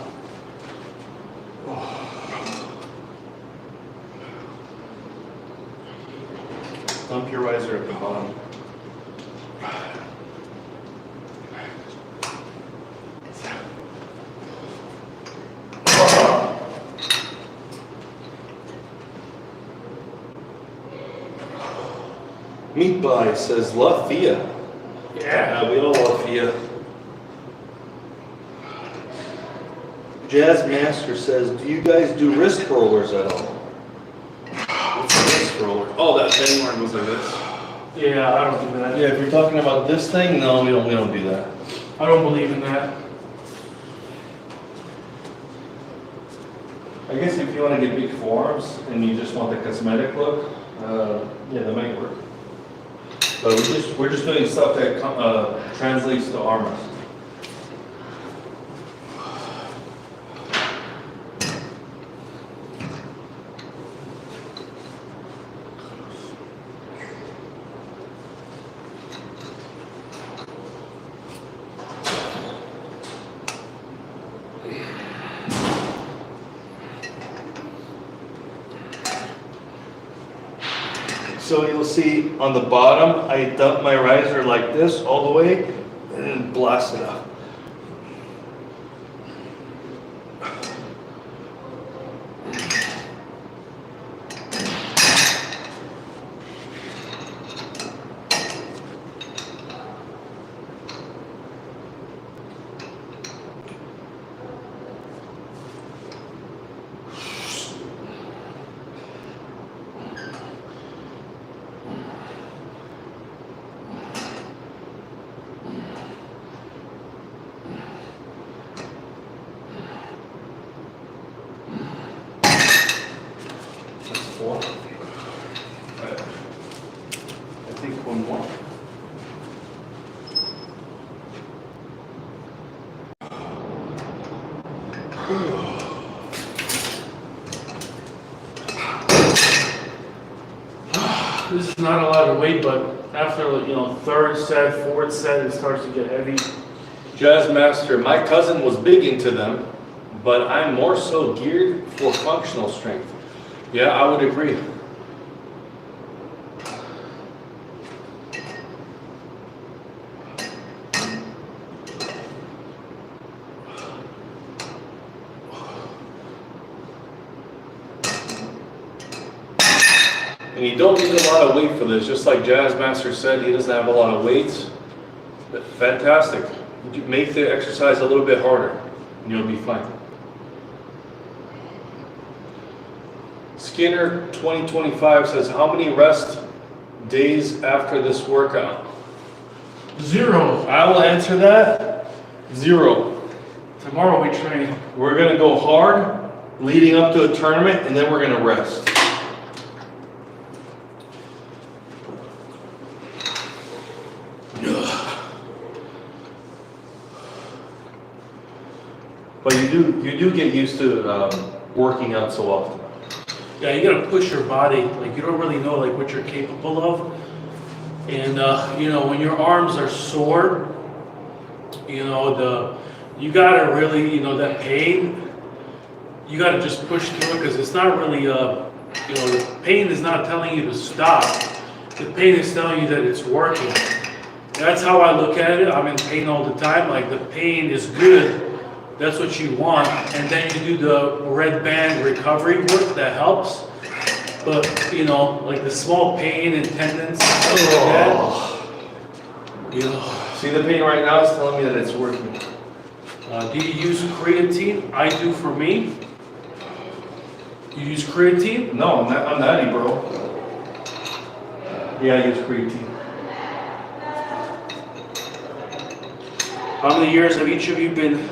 Speaker 1: Dump your riser at the bottom. Meat Pie says, love Thea.
Speaker 2: Yeah.
Speaker 1: We all love Thea. Jazz Master says, do you guys do wrist rollers at all? What's a wrist roller? Oh, that thing where it goes like this?
Speaker 2: Yeah, I don't do that.
Speaker 1: Yeah, if you're talking about this thing, no, we don't do that.
Speaker 2: I don't believe in that.
Speaker 1: I guess if you want to get big forearms and you just want the cosmetic look, yeah, that might work. But we're just doing stuff that translates to arm wrestling. So you'll see on the bottom, I dump my riser like this all the way and then blast it up. Four. Right. I think one more.
Speaker 2: This is not a lot of weight, but after third set, fourth set, it starts to get heavy.
Speaker 1: Jazz Master, my cousin was big into them, but I'm more so geared for functional strength. Yeah, I would agree. And you don't need a lot of weight for this, just like Jazz Master said, he doesn't have a lot of weight. Fantastic. Make the exercise a little bit harder, and you'll be fine. Skinner 2025 says, how many rest days after this workout?
Speaker 2: 0.
Speaker 1: I will answer that. 0.
Speaker 2: Tomorrow we train.
Speaker 1: We're going to go hard leading up to a tournament, and then we're going to rest. But you do get used to working out so often.
Speaker 2: Yeah, you gotta push your body. Like, you don't really know what you're capable of. And when your arms are sore, You know, you gotta really, that pain, you gotta just push through it because it's not really, the pain is not telling you to stop. The pain is telling you that it's working. That's how I look at it. I'm in pain all the time. Like the pain is good. That's what you want. And then you do the red band recovery work that helps. But, like the small pain and tendons, stuff like that.
Speaker 1: See the pain right now is telling me that it's working.
Speaker 2: Do you use creatine? I do for me. You use creatine?
Speaker 1: No, I'm natty, bro. Yeah, I use creatine.
Speaker 2: How many years have each of you been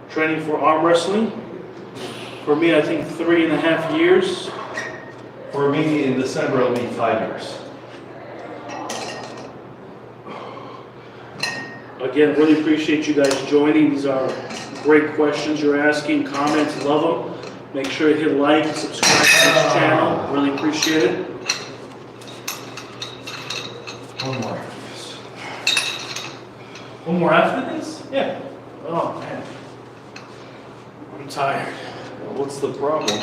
Speaker 2: training for arm wrestling? For me, I think 3.5 years.
Speaker 1: For me, in December, it'll be 5 years.
Speaker 2: Again, really appreciate you guys joining. These are great questions you're asking, comments, love them. Make sure to hit like, subscribe to this channel. Really appreciate it.
Speaker 1: One more.
Speaker 2: One more after this?
Speaker 1: Yeah.
Speaker 2: Oh, man. I'm tired.
Speaker 1: What's the problem?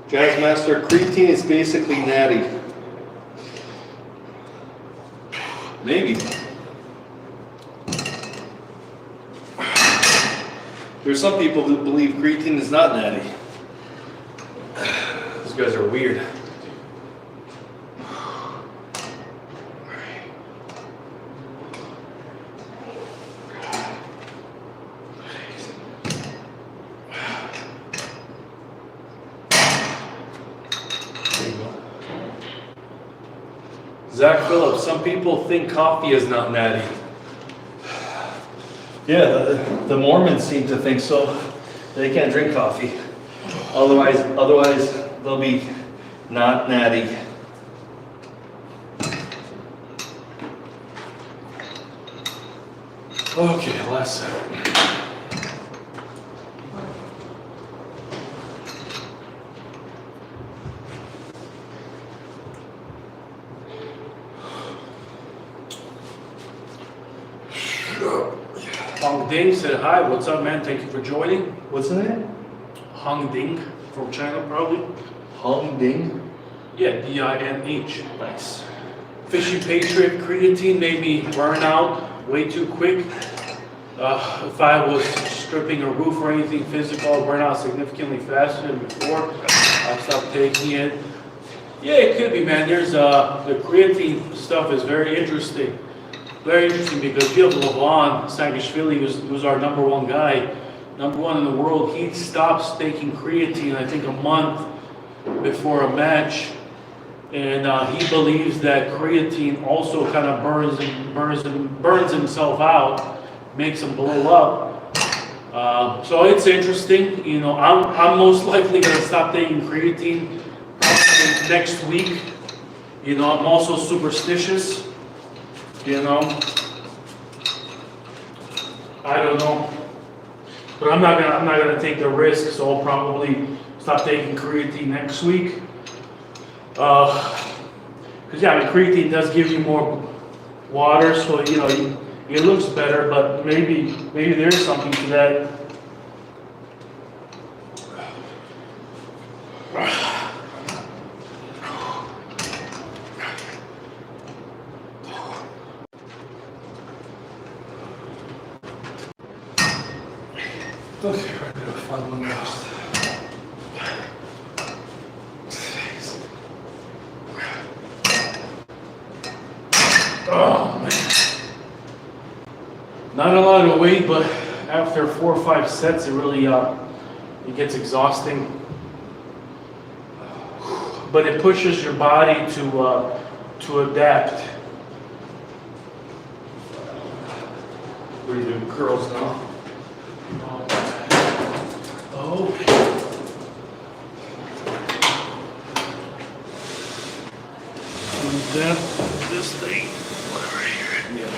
Speaker 1: Jazzmaster, creatine is basically natty. Maybe. There's some people who believe creatine is not natty. Those guys are weird.
Speaker 2: Zach Phillips, some people think coffee is not natty.
Speaker 1: Yeah, the Mormons seem to think so. They can't drink coffee. Otherwise they'll be not natty.
Speaker 2: Okay, last set. Hong Ding said hi. What's up, man? Thank you for joining.
Speaker 1: What's the name?
Speaker 2: Hong Ding from China, probably.
Speaker 1: Hong Ding.
Speaker 2: Yeah, D-I-N-H.
Speaker 1: Nice.
Speaker 2: Fishing Patriot creatine made me burn out way too quick. If I was stripping a roof or anything physical, I'd burn out significantly faster than before. I stopped taking it. Yeah, it could be, man. There's the creatine stuff is very interesting. Very interesting because you have Levon Saakashvili, who's our #1 guy, #1 in the world. He stops taking creatine, I think, a month before a match, and he believes that creatine also kind of burns himself out, makes him blow up. So it's interesting. I'm most likely gonna stop taking creatine next week. I'm also superstitious. I don't know, but I'm not gonna take the risk. So I'll probably stop taking creatine next week. Because creatine does give you more water, so it looks better. But maybe there's something to that.
Speaker 1: Okay, we're gonna find one next.
Speaker 2: Oh man, not a lot of weight, but after 4 or 5 sets, it really it gets exhausting. But it pushes your body to adapt.
Speaker 1: What are you doing, curls now?
Speaker 2: Oh. And then this thing, whatever here. Yeah.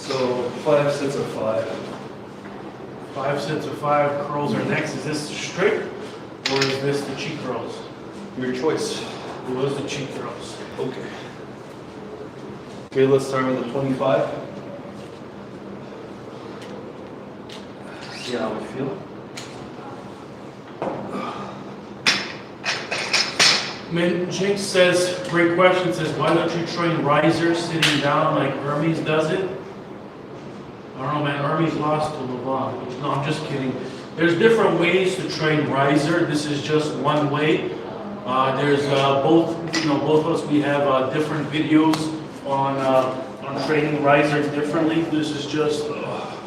Speaker 1: So 5 sets of 5.
Speaker 2: 5 sets of 5 curls are next. Is this straight or is this the cheek curls?
Speaker 1: Your choice.
Speaker 2: It was the cheek curls.
Speaker 1: Okay. Okay, let's start with the 25. See how we feel.
Speaker 2: Jinx says, great question, says, why don't you train risers sitting down like Hermes does it? I don't know, man, Hermes lost to Levon. No, I'm just kidding. There's different ways to train riser. This is just one way. There's both of us, we have different videos on training riser differently. This is just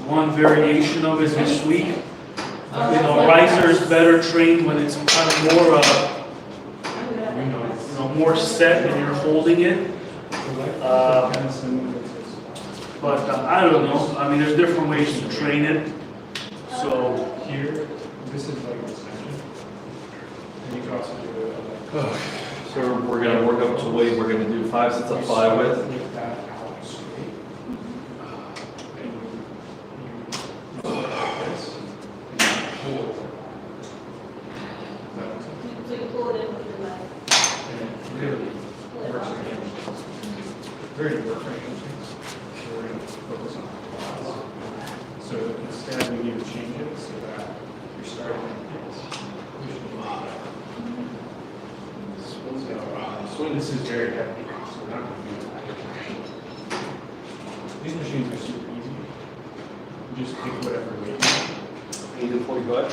Speaker 2: one variation of it this week. Riser is better trained when it's kind of more, more set and you're holding it. But I don't know. I mean, there's different ways to train it. So
Speaker 3: Here, this is like extension. And you can also do it
Speaker 1: So we're gonna work up to weight. We're gonna do 5 sets of 5 with.
Speaker 3: Lift that out straight. And you like this. And you pull it. Does that make sense?
Speaker 4: So you pull it in with your leg.
Speaker 3: And it really works against. Very different things. So we're going to focus on quads. So instead we need to change it so that you're starting like this. So this is very heavy, so we're not going to do that. These machines are super easy. You just pick whatever weight you
Speaker 1: You do 45.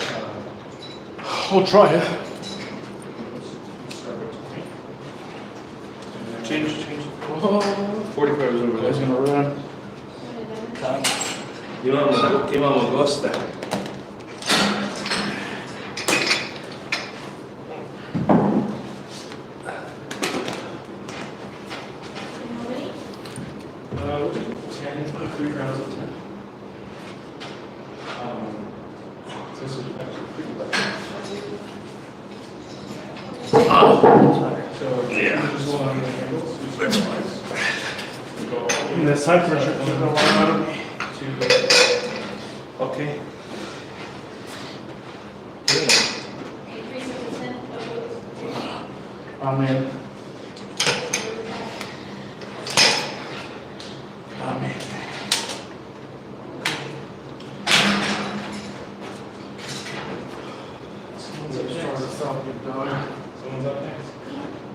Speaker 2: we'll try it.
Speaker 3: want. Start with 20. And then
Speaker 1: Change.
Speaker 2: 45
Speaker 1: 45 is over
Speaker 2: is
Speaker 1: there.
Speaker 2: gonna run.
Speaker 1: Imam Augusta.
Speaker 4: How many?
Speaker 3: 10, 3 rounds of 10. So this is actually pretty light. So
Speaker 2: Yeah.
Speaker 3: just hold on to the handles. Go
Speaker 2: And the side pressure comes a lot out of me.
Speaker 3: to the
Speaker 1: Okay.
Speaker 4: Increase the percent of
Speaker 2: Amen. Amen.
Speaker 3: someone's up next.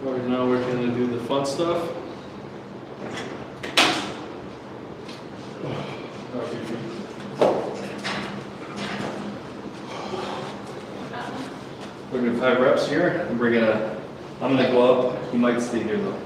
Speaker 1: Right now we're gonna do the fun stuff. We're doing 5 reps here, and I'm gonna go up. You might stay here though.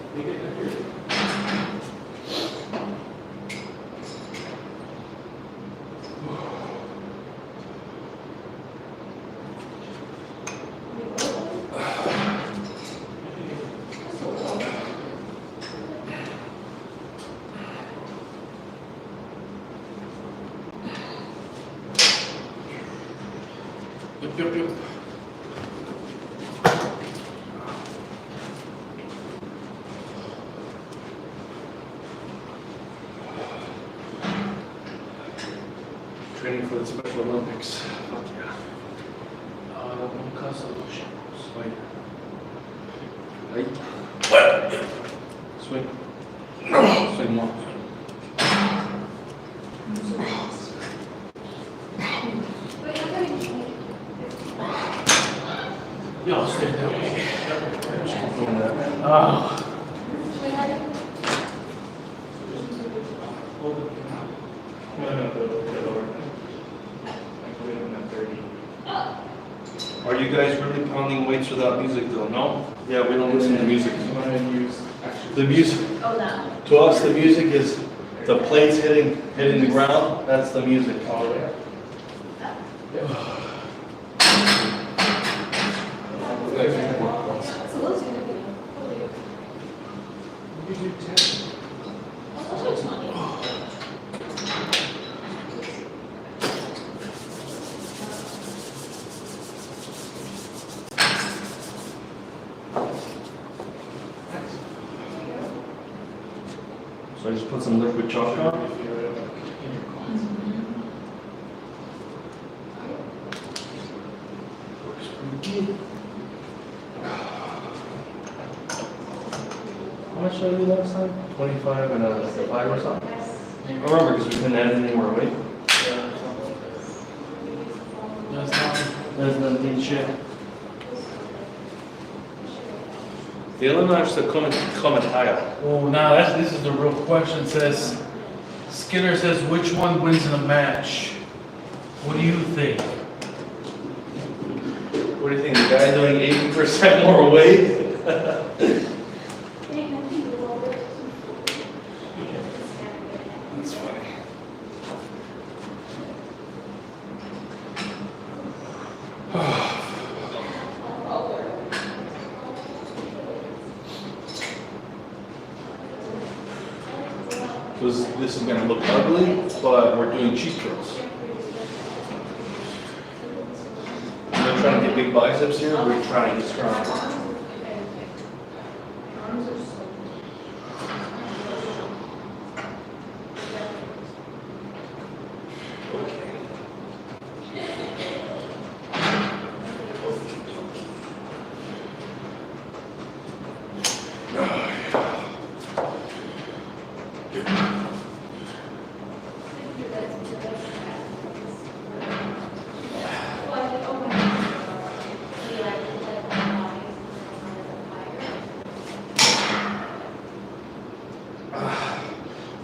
Speaker 2: Yep.
Speaker 1: Training for the Special Olympics.
Speaker 2: Swing.
Speaker 1: Right. Swing. Swing more.
Speaker 4: Wait, how many?
Speaker 2: Yeah, I'll stay that way.
Speaker 1: Doing that.
Speaker 4: Wait, how many?
Speaker 3: No, the lower thing. I put it in at 30.
Speaker 1: Are you guys really pounding weights without music though? No? Yeah, we don't listen to music.
Speaker 3: You want to use actually.
Speaker 1: The music,
Speaker 4: Oh, no.
Speaker 1: to us, the music is the plates hitting the ground. That's the music.
Speaker 3: All the way up.
Speaker 4: So those are gonna be.
Speaker 3: You do 10.
Speaker 4: Also 20.
Speaker 1: So I just put some liquid chalk on.
Speaker 3: If you're in your class.
Speaker 1: Works pretty good. How much did I do last time? 25 and like a 5 or something? I remember because we couldn't add any more weight.
Speaker 2: That's nothing shit.
Speaker 1: Dylan or the Komataya?
Speaker 2: Oh, now this is the real question. It says, Skinner says, which one wins in a match? What do you think?
Speaker 1: What do you think? The guy doing 80% more weight? That's funny. This is going to look ugly, but we're doing cheat throws. We're not trying to get big biceps here, we're trying to get strong.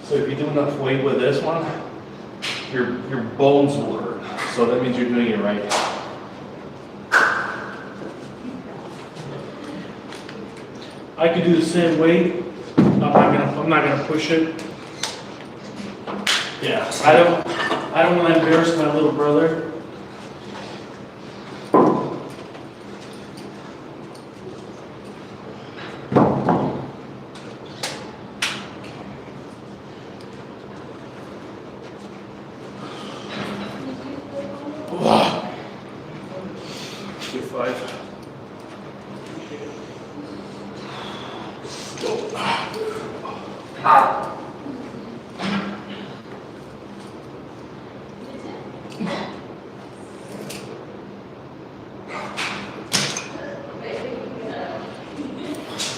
Speaker 1: So if you do enough weight with this one, your bones will hurt. So that means you're doing it right.
Speaker 2: I could do the same weight. I'm not gonna push it. Yeah, I don't want to embarrass my little brother.
Speaker 1: Good 5.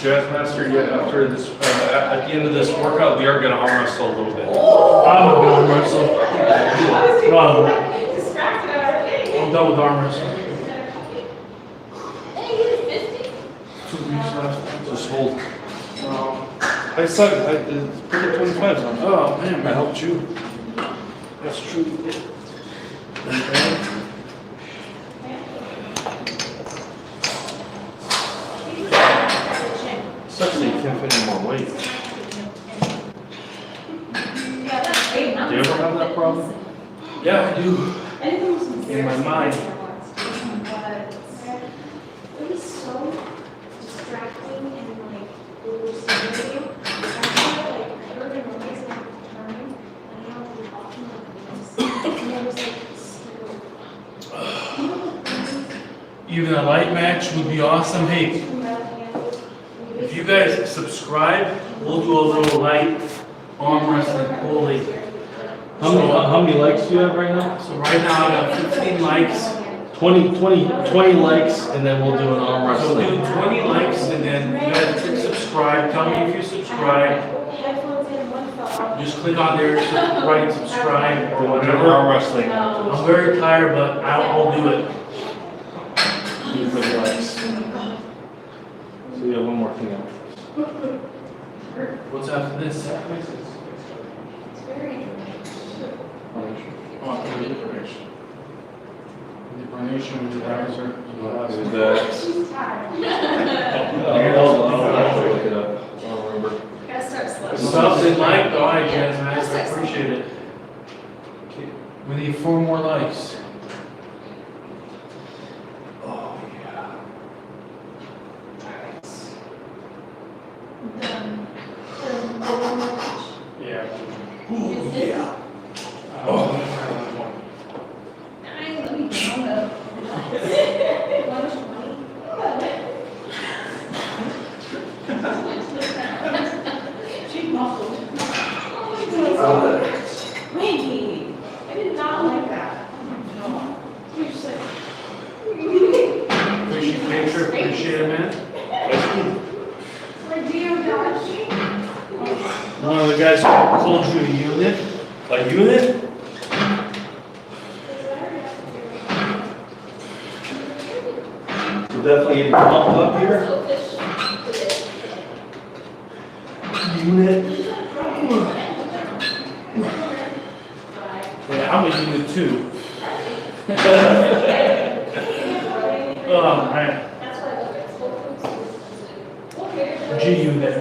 Speaker 1: Jazzmaster, yeah, after this, at the end of this workout, we are going to arm wrestle a little bit.
Speaker 2: I'm gonna arm wrestle. No, I'm done with arm wrestling. 2 weeks left.
Speaker 1: Just hold. I suck. Put the 25s on.
Speaker 2: Oh man,
Speaker 1: I helped you.
Speaker 2: that's true.
Speaker 1: Sucks that you can't fit any more weight. Do you ever have that problem?
Speaker 2: Yeah, I do. In my mind.
Speaker 4: It was so distracting and like overstimulating. I heard a noise and I turned and I was walking like this. And I was like,
Speaker 2: Even a light match would be awesome. Hey, if you guys subscribe, we'll do a little light arm wrestling pulley.
Speaker 1: How many likes do you have right now?
Speaker 2: So right now I got 15 likes.
Speaker 1: 20 likes, and then we'll do an arm
Speaker 2: So do
Speaker 1: wrestling.
Speaker 2: 20 likes and then you guys click subscribe. Tell me if you subscribe.
Speaker 4: headphones in, one fell off.
Speaker 2: Just click on there, write subscribe or
Speaker 1: Whatever
Speaker 2: whatever.
Speaker 1: arm wrestling.
Speaker 2: I'm very tired, but I'll do it.
Speaker 1: Do 20 likes. So you have one more thing after this.
Speaker 2: What's after this?
Speaker 4: It's very interesting.
Speaker 2: Oh, the information. The information, which is answer.
Speaker 1: Is that?
Speaker 4: She's tired.
Speaker 1: I'll look it up. I don't remember.
Speaker 4: Gotta start slow.
Speaker 2: Something like, all right, Jazz, man, I appreciate it. We need 4 more likes.
Speaker 1: Oh, yeah.
Speaker 2: Yeah.
Speaker 1: Ooh, yeah.
Speaker 2: Oh.
Speaker 4: Let me count up. 120. She muffled. Wendy, I did not like that. No. You're just like.
Speaker 2: Appreciate it, man.
Speaker 4: Like, dear gosh.
Speaker 2: One of the guys called you a unit.
Speaker 1: A unit? We're definitely getting pumped up here. Unit.
Speaker 2: Yeah, I'm a unit too. Oh, man. G unit.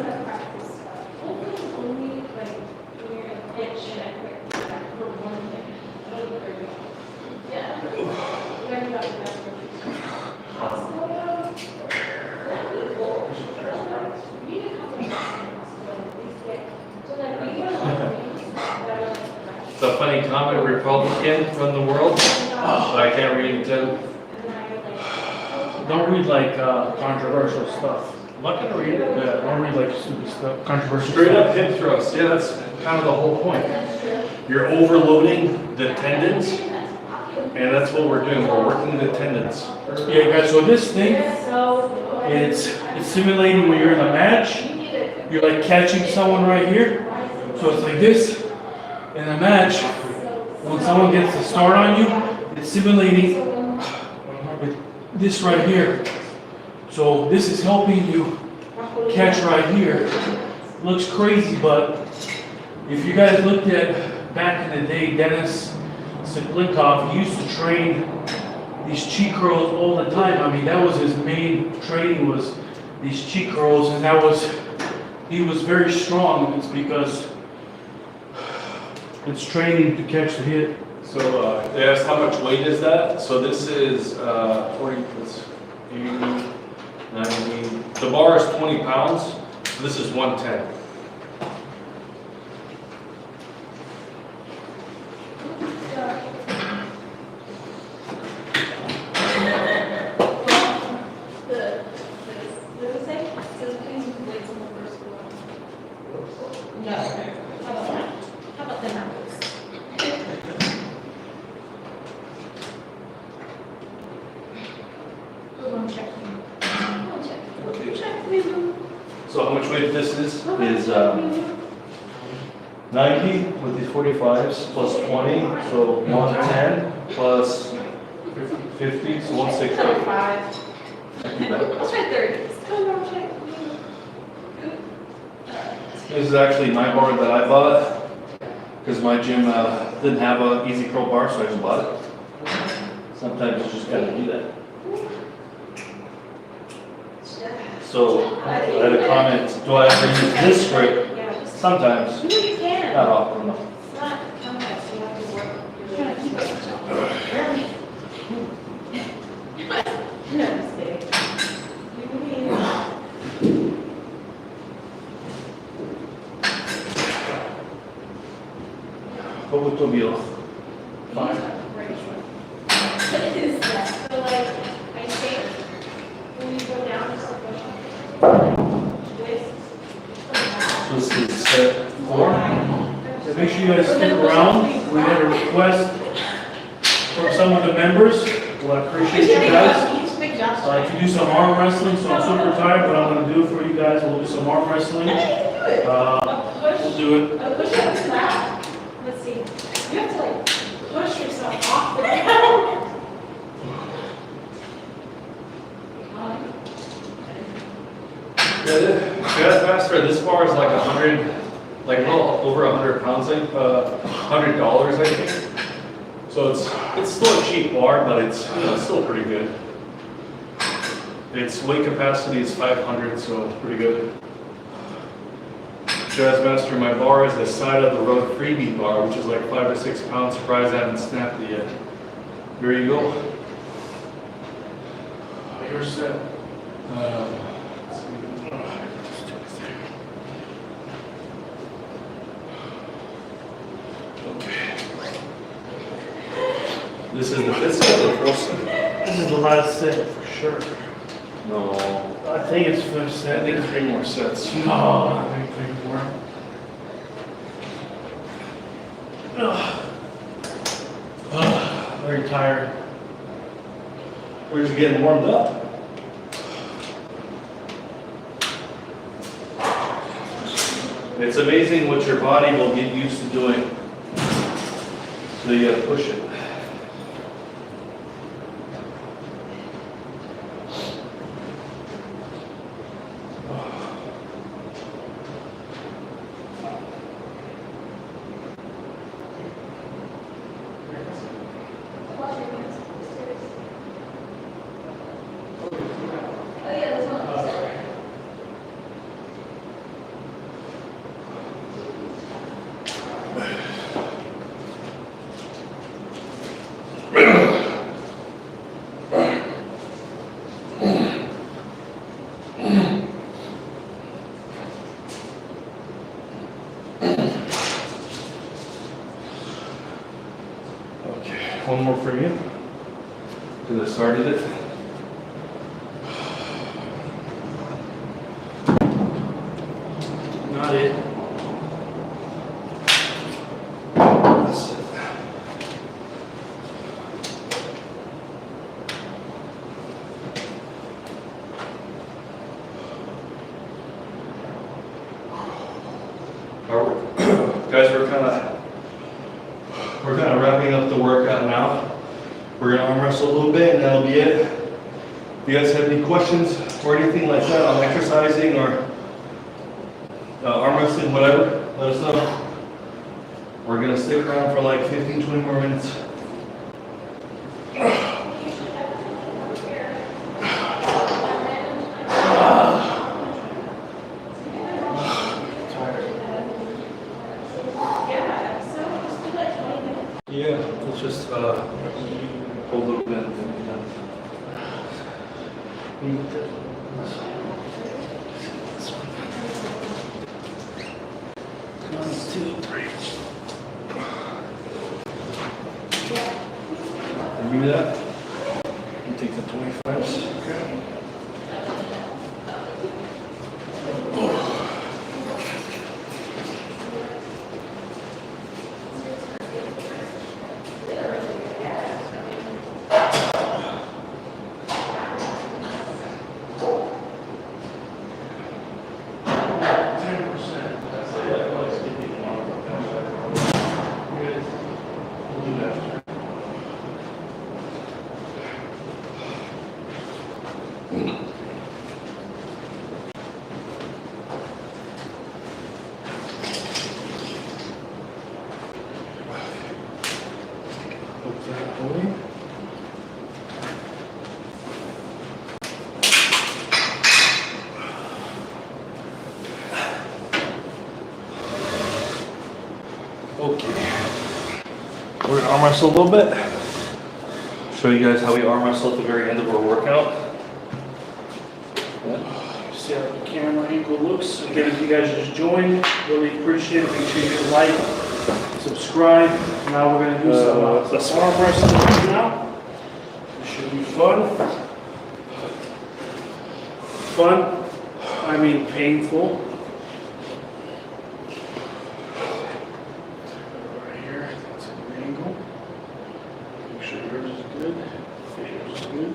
Speaker 1: It's a funny comment, Republican from the world, but I can't read it too.
Speaker 2: Don't read like controversial stuff.
Speaker 1: I'm not gonna read it.
Speaker 2: Yeah, don't read like stupid stuff, controversial
Speaker 1: Straight
Speaker 2: stuff.
Speaker 1: up hip thrust, yeah, that's kind of the whole point. You're overloading the tendons, and that's what we're doing, we're working the tendons.
Speaker 2: Yeah, guys, so this thing, it's simulating when you're in a match. You're like catching someone right here. So it's like this. In a match, when someone gets the start on you, it's simulating this right here. So this is helping you catch right here. Looks crazy, but if you guys looked at back in the day, Dennis Siplinkoff, he used to train these cheek curls all the time. I mean, that was his main training, was these cheek curls, and he was very strong. It's because it's training to catch the hit.
Speaker 1: So, they asked how much weight is that? So this is, 40, it's 80, 90, the bar is 20 pounds, so this is 110.
Speaker 4: No. How about that? How about the numbers? We're going to check.
Speaker 1: Okay.
Speaker 4: Check me.
Speaker 1: So how much weight this is 90 with these 45s plus 20, so 110 plus 50, so 160.
Speaker 4: 5. Let's try 30. Come on, check.
Speaker 1: This is actually my bar that I bought, because my gym didn't have an easy curl bar, so I just bought it. Sometimes you just gotta do that. So, I had a comment, do I ever use this grip?
Speaker 4: Yeah, just.
Speaker 1: Sometimes,
Speaker 4: No, you can.
Speaker 1: not often. No.
Speaker 4: It's not complex, you have to work. You're trying to keep it. No, just kidding. You can be.
Speaker 1: What would it be? Fine.
Speaker 4: What is that? So like, I think when you go down just a push twist.
Speaker 1: So this is set 4.
Speaker 2: So make sure you guys stick around. We had a request from some of the members. Well, I appreciate you guys. To do some arm wrestling, so I'm super tired, but I'm gonna do it for you guys. We'll do some arm wrestling. We'll do it.
Speaker 4: A push up is that. Let's see. You have to like push yourself off the ground.
Speaker 1: Jazzmaster, this bar is like 100, like a little over 100 pounds, like $100, I think. So it's still a cheap bar, but it's, you know, it's still pretty good. Its weight capacity is 500, so pretty good. Jazzmaster, my bar is the side of the road freebie bar, which is like 5 or 6 pounds. Surprised I haven't snapped it yet. Here you go.
Speaker 2: You're set.
Speaker 1: Let's see. Okay. This is the fifth set or fourth set?
Speaker 2: This is the last set for sure.
Speaker 1: No.
Speaker 2: I think it's fifth
Speaker 1: I
Speaker 2: set.
Speaker 1: think 3 more sets.
Speaker 2: No, I think 3 more. Very tired.
Speaker 1: We're just getting warmed up. It's amazing what your body will get used to doing. So you gotta push it.
Speaker 2: One more for you.
Speaker 1: Because I started it.
Speaker 2: Not it.
Speaker 1: That's it. Guys, we're kind of wrapping up the workout now. We're gonna arm wrestle a little bit and that'll be it. If you guys have any questions or anything like that on exercising or arm wrestling, whatever, let us know. We're gonna stick around for like 15-20 more minutes. Yeah, let's just hold a little bit. 1, 2, 3. Give me that. You take the 25s. Okay. Okay. We're gonna arm wrestle a little bit. Show you guys how we arm wrestle at the very end of our workout.
Speaker 2: See how the camera angle looks. Again, if you guys just joined, really appreciate it. Make sure you hit like, subscribe. Now we're gonna do some arm wrestling now. It should be fun. Fun, I mean painful. Right here, that's an angle. Make sure yours is good. Yours is good.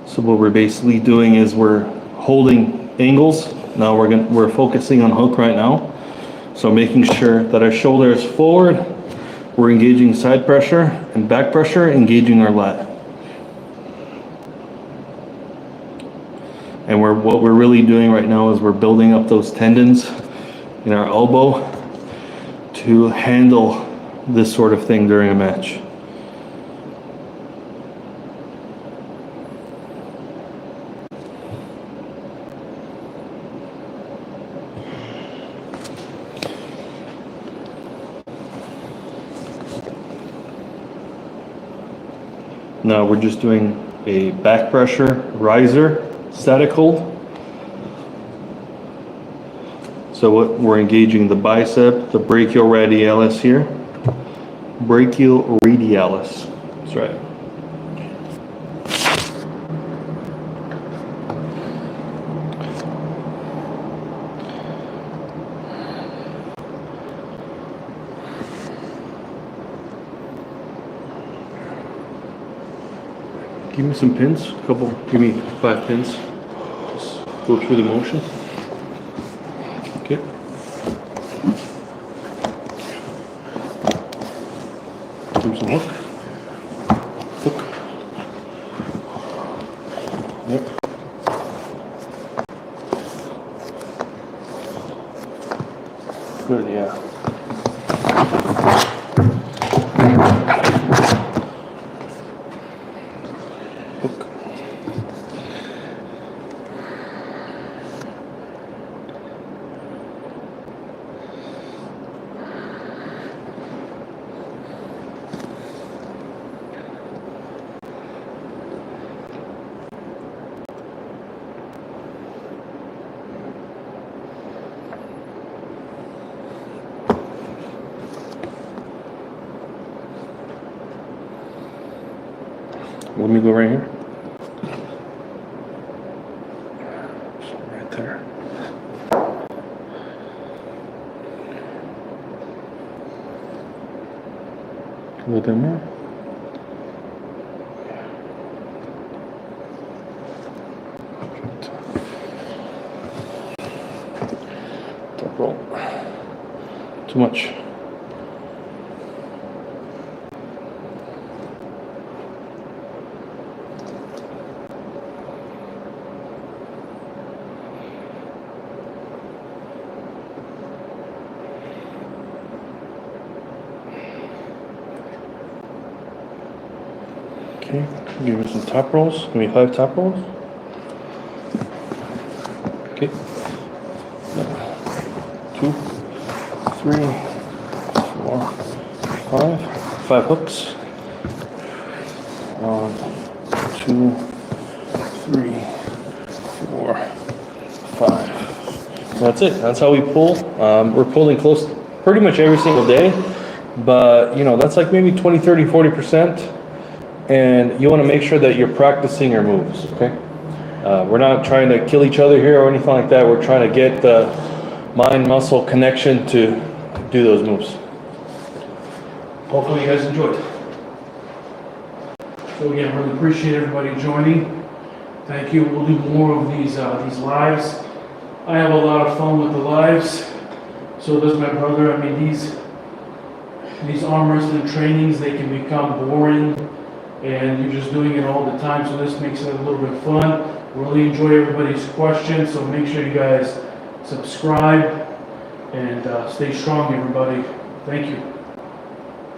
Speaker 1: So what we're basically doing is we're holding angles. Now we're focusing on hook right now. So making sure that our shoulder is forward, we're engaging side pressure and back pressure, engaging our lat. And what we're really doing right now is we're building up those tendons in our elbow to handle this sort of thing during a match. Now we're just doing a back pressure riser, static hold. So what we're engaging the bicep, the brachioradialis here. Brachioradialis. That's right. Give me some pins, give me 5 pins. Just go through the motion. Okay. Give me some hook. Hook. Yep. Good, yeah. Hook. Let me go right here. Right there. A little bit more. Top roll. Too much. Okay, give me some top rolls. Give me 5 top rolls. Okay. 2, 3, 4, 5. 5 hooks. 1, 2, 3, 4, 5. That's it. That's how we pull. We're pulling close pretty much every single day, but you know, that's like maybe 20, 30, 40%. And you want to make sure that you're practicing your moves, okay? We're not trying to kill each other here or anything like that. We're trying to get the mind-muscle connection to do those moves. Hopefully you guys enjoyed.
Speaker 2: So again, really appreciate everybody joining. Thank you. We'll do more of these lives. I have a lot of fun with the lives. So does my brother. I mean, these arm wrestling trainings, they can become boring, and you're just doing it all the time. So this makes it a little bit fun. Really enjoy everybody's questions. So make sure you guys subscribe and stay strong, everybody. Thank you.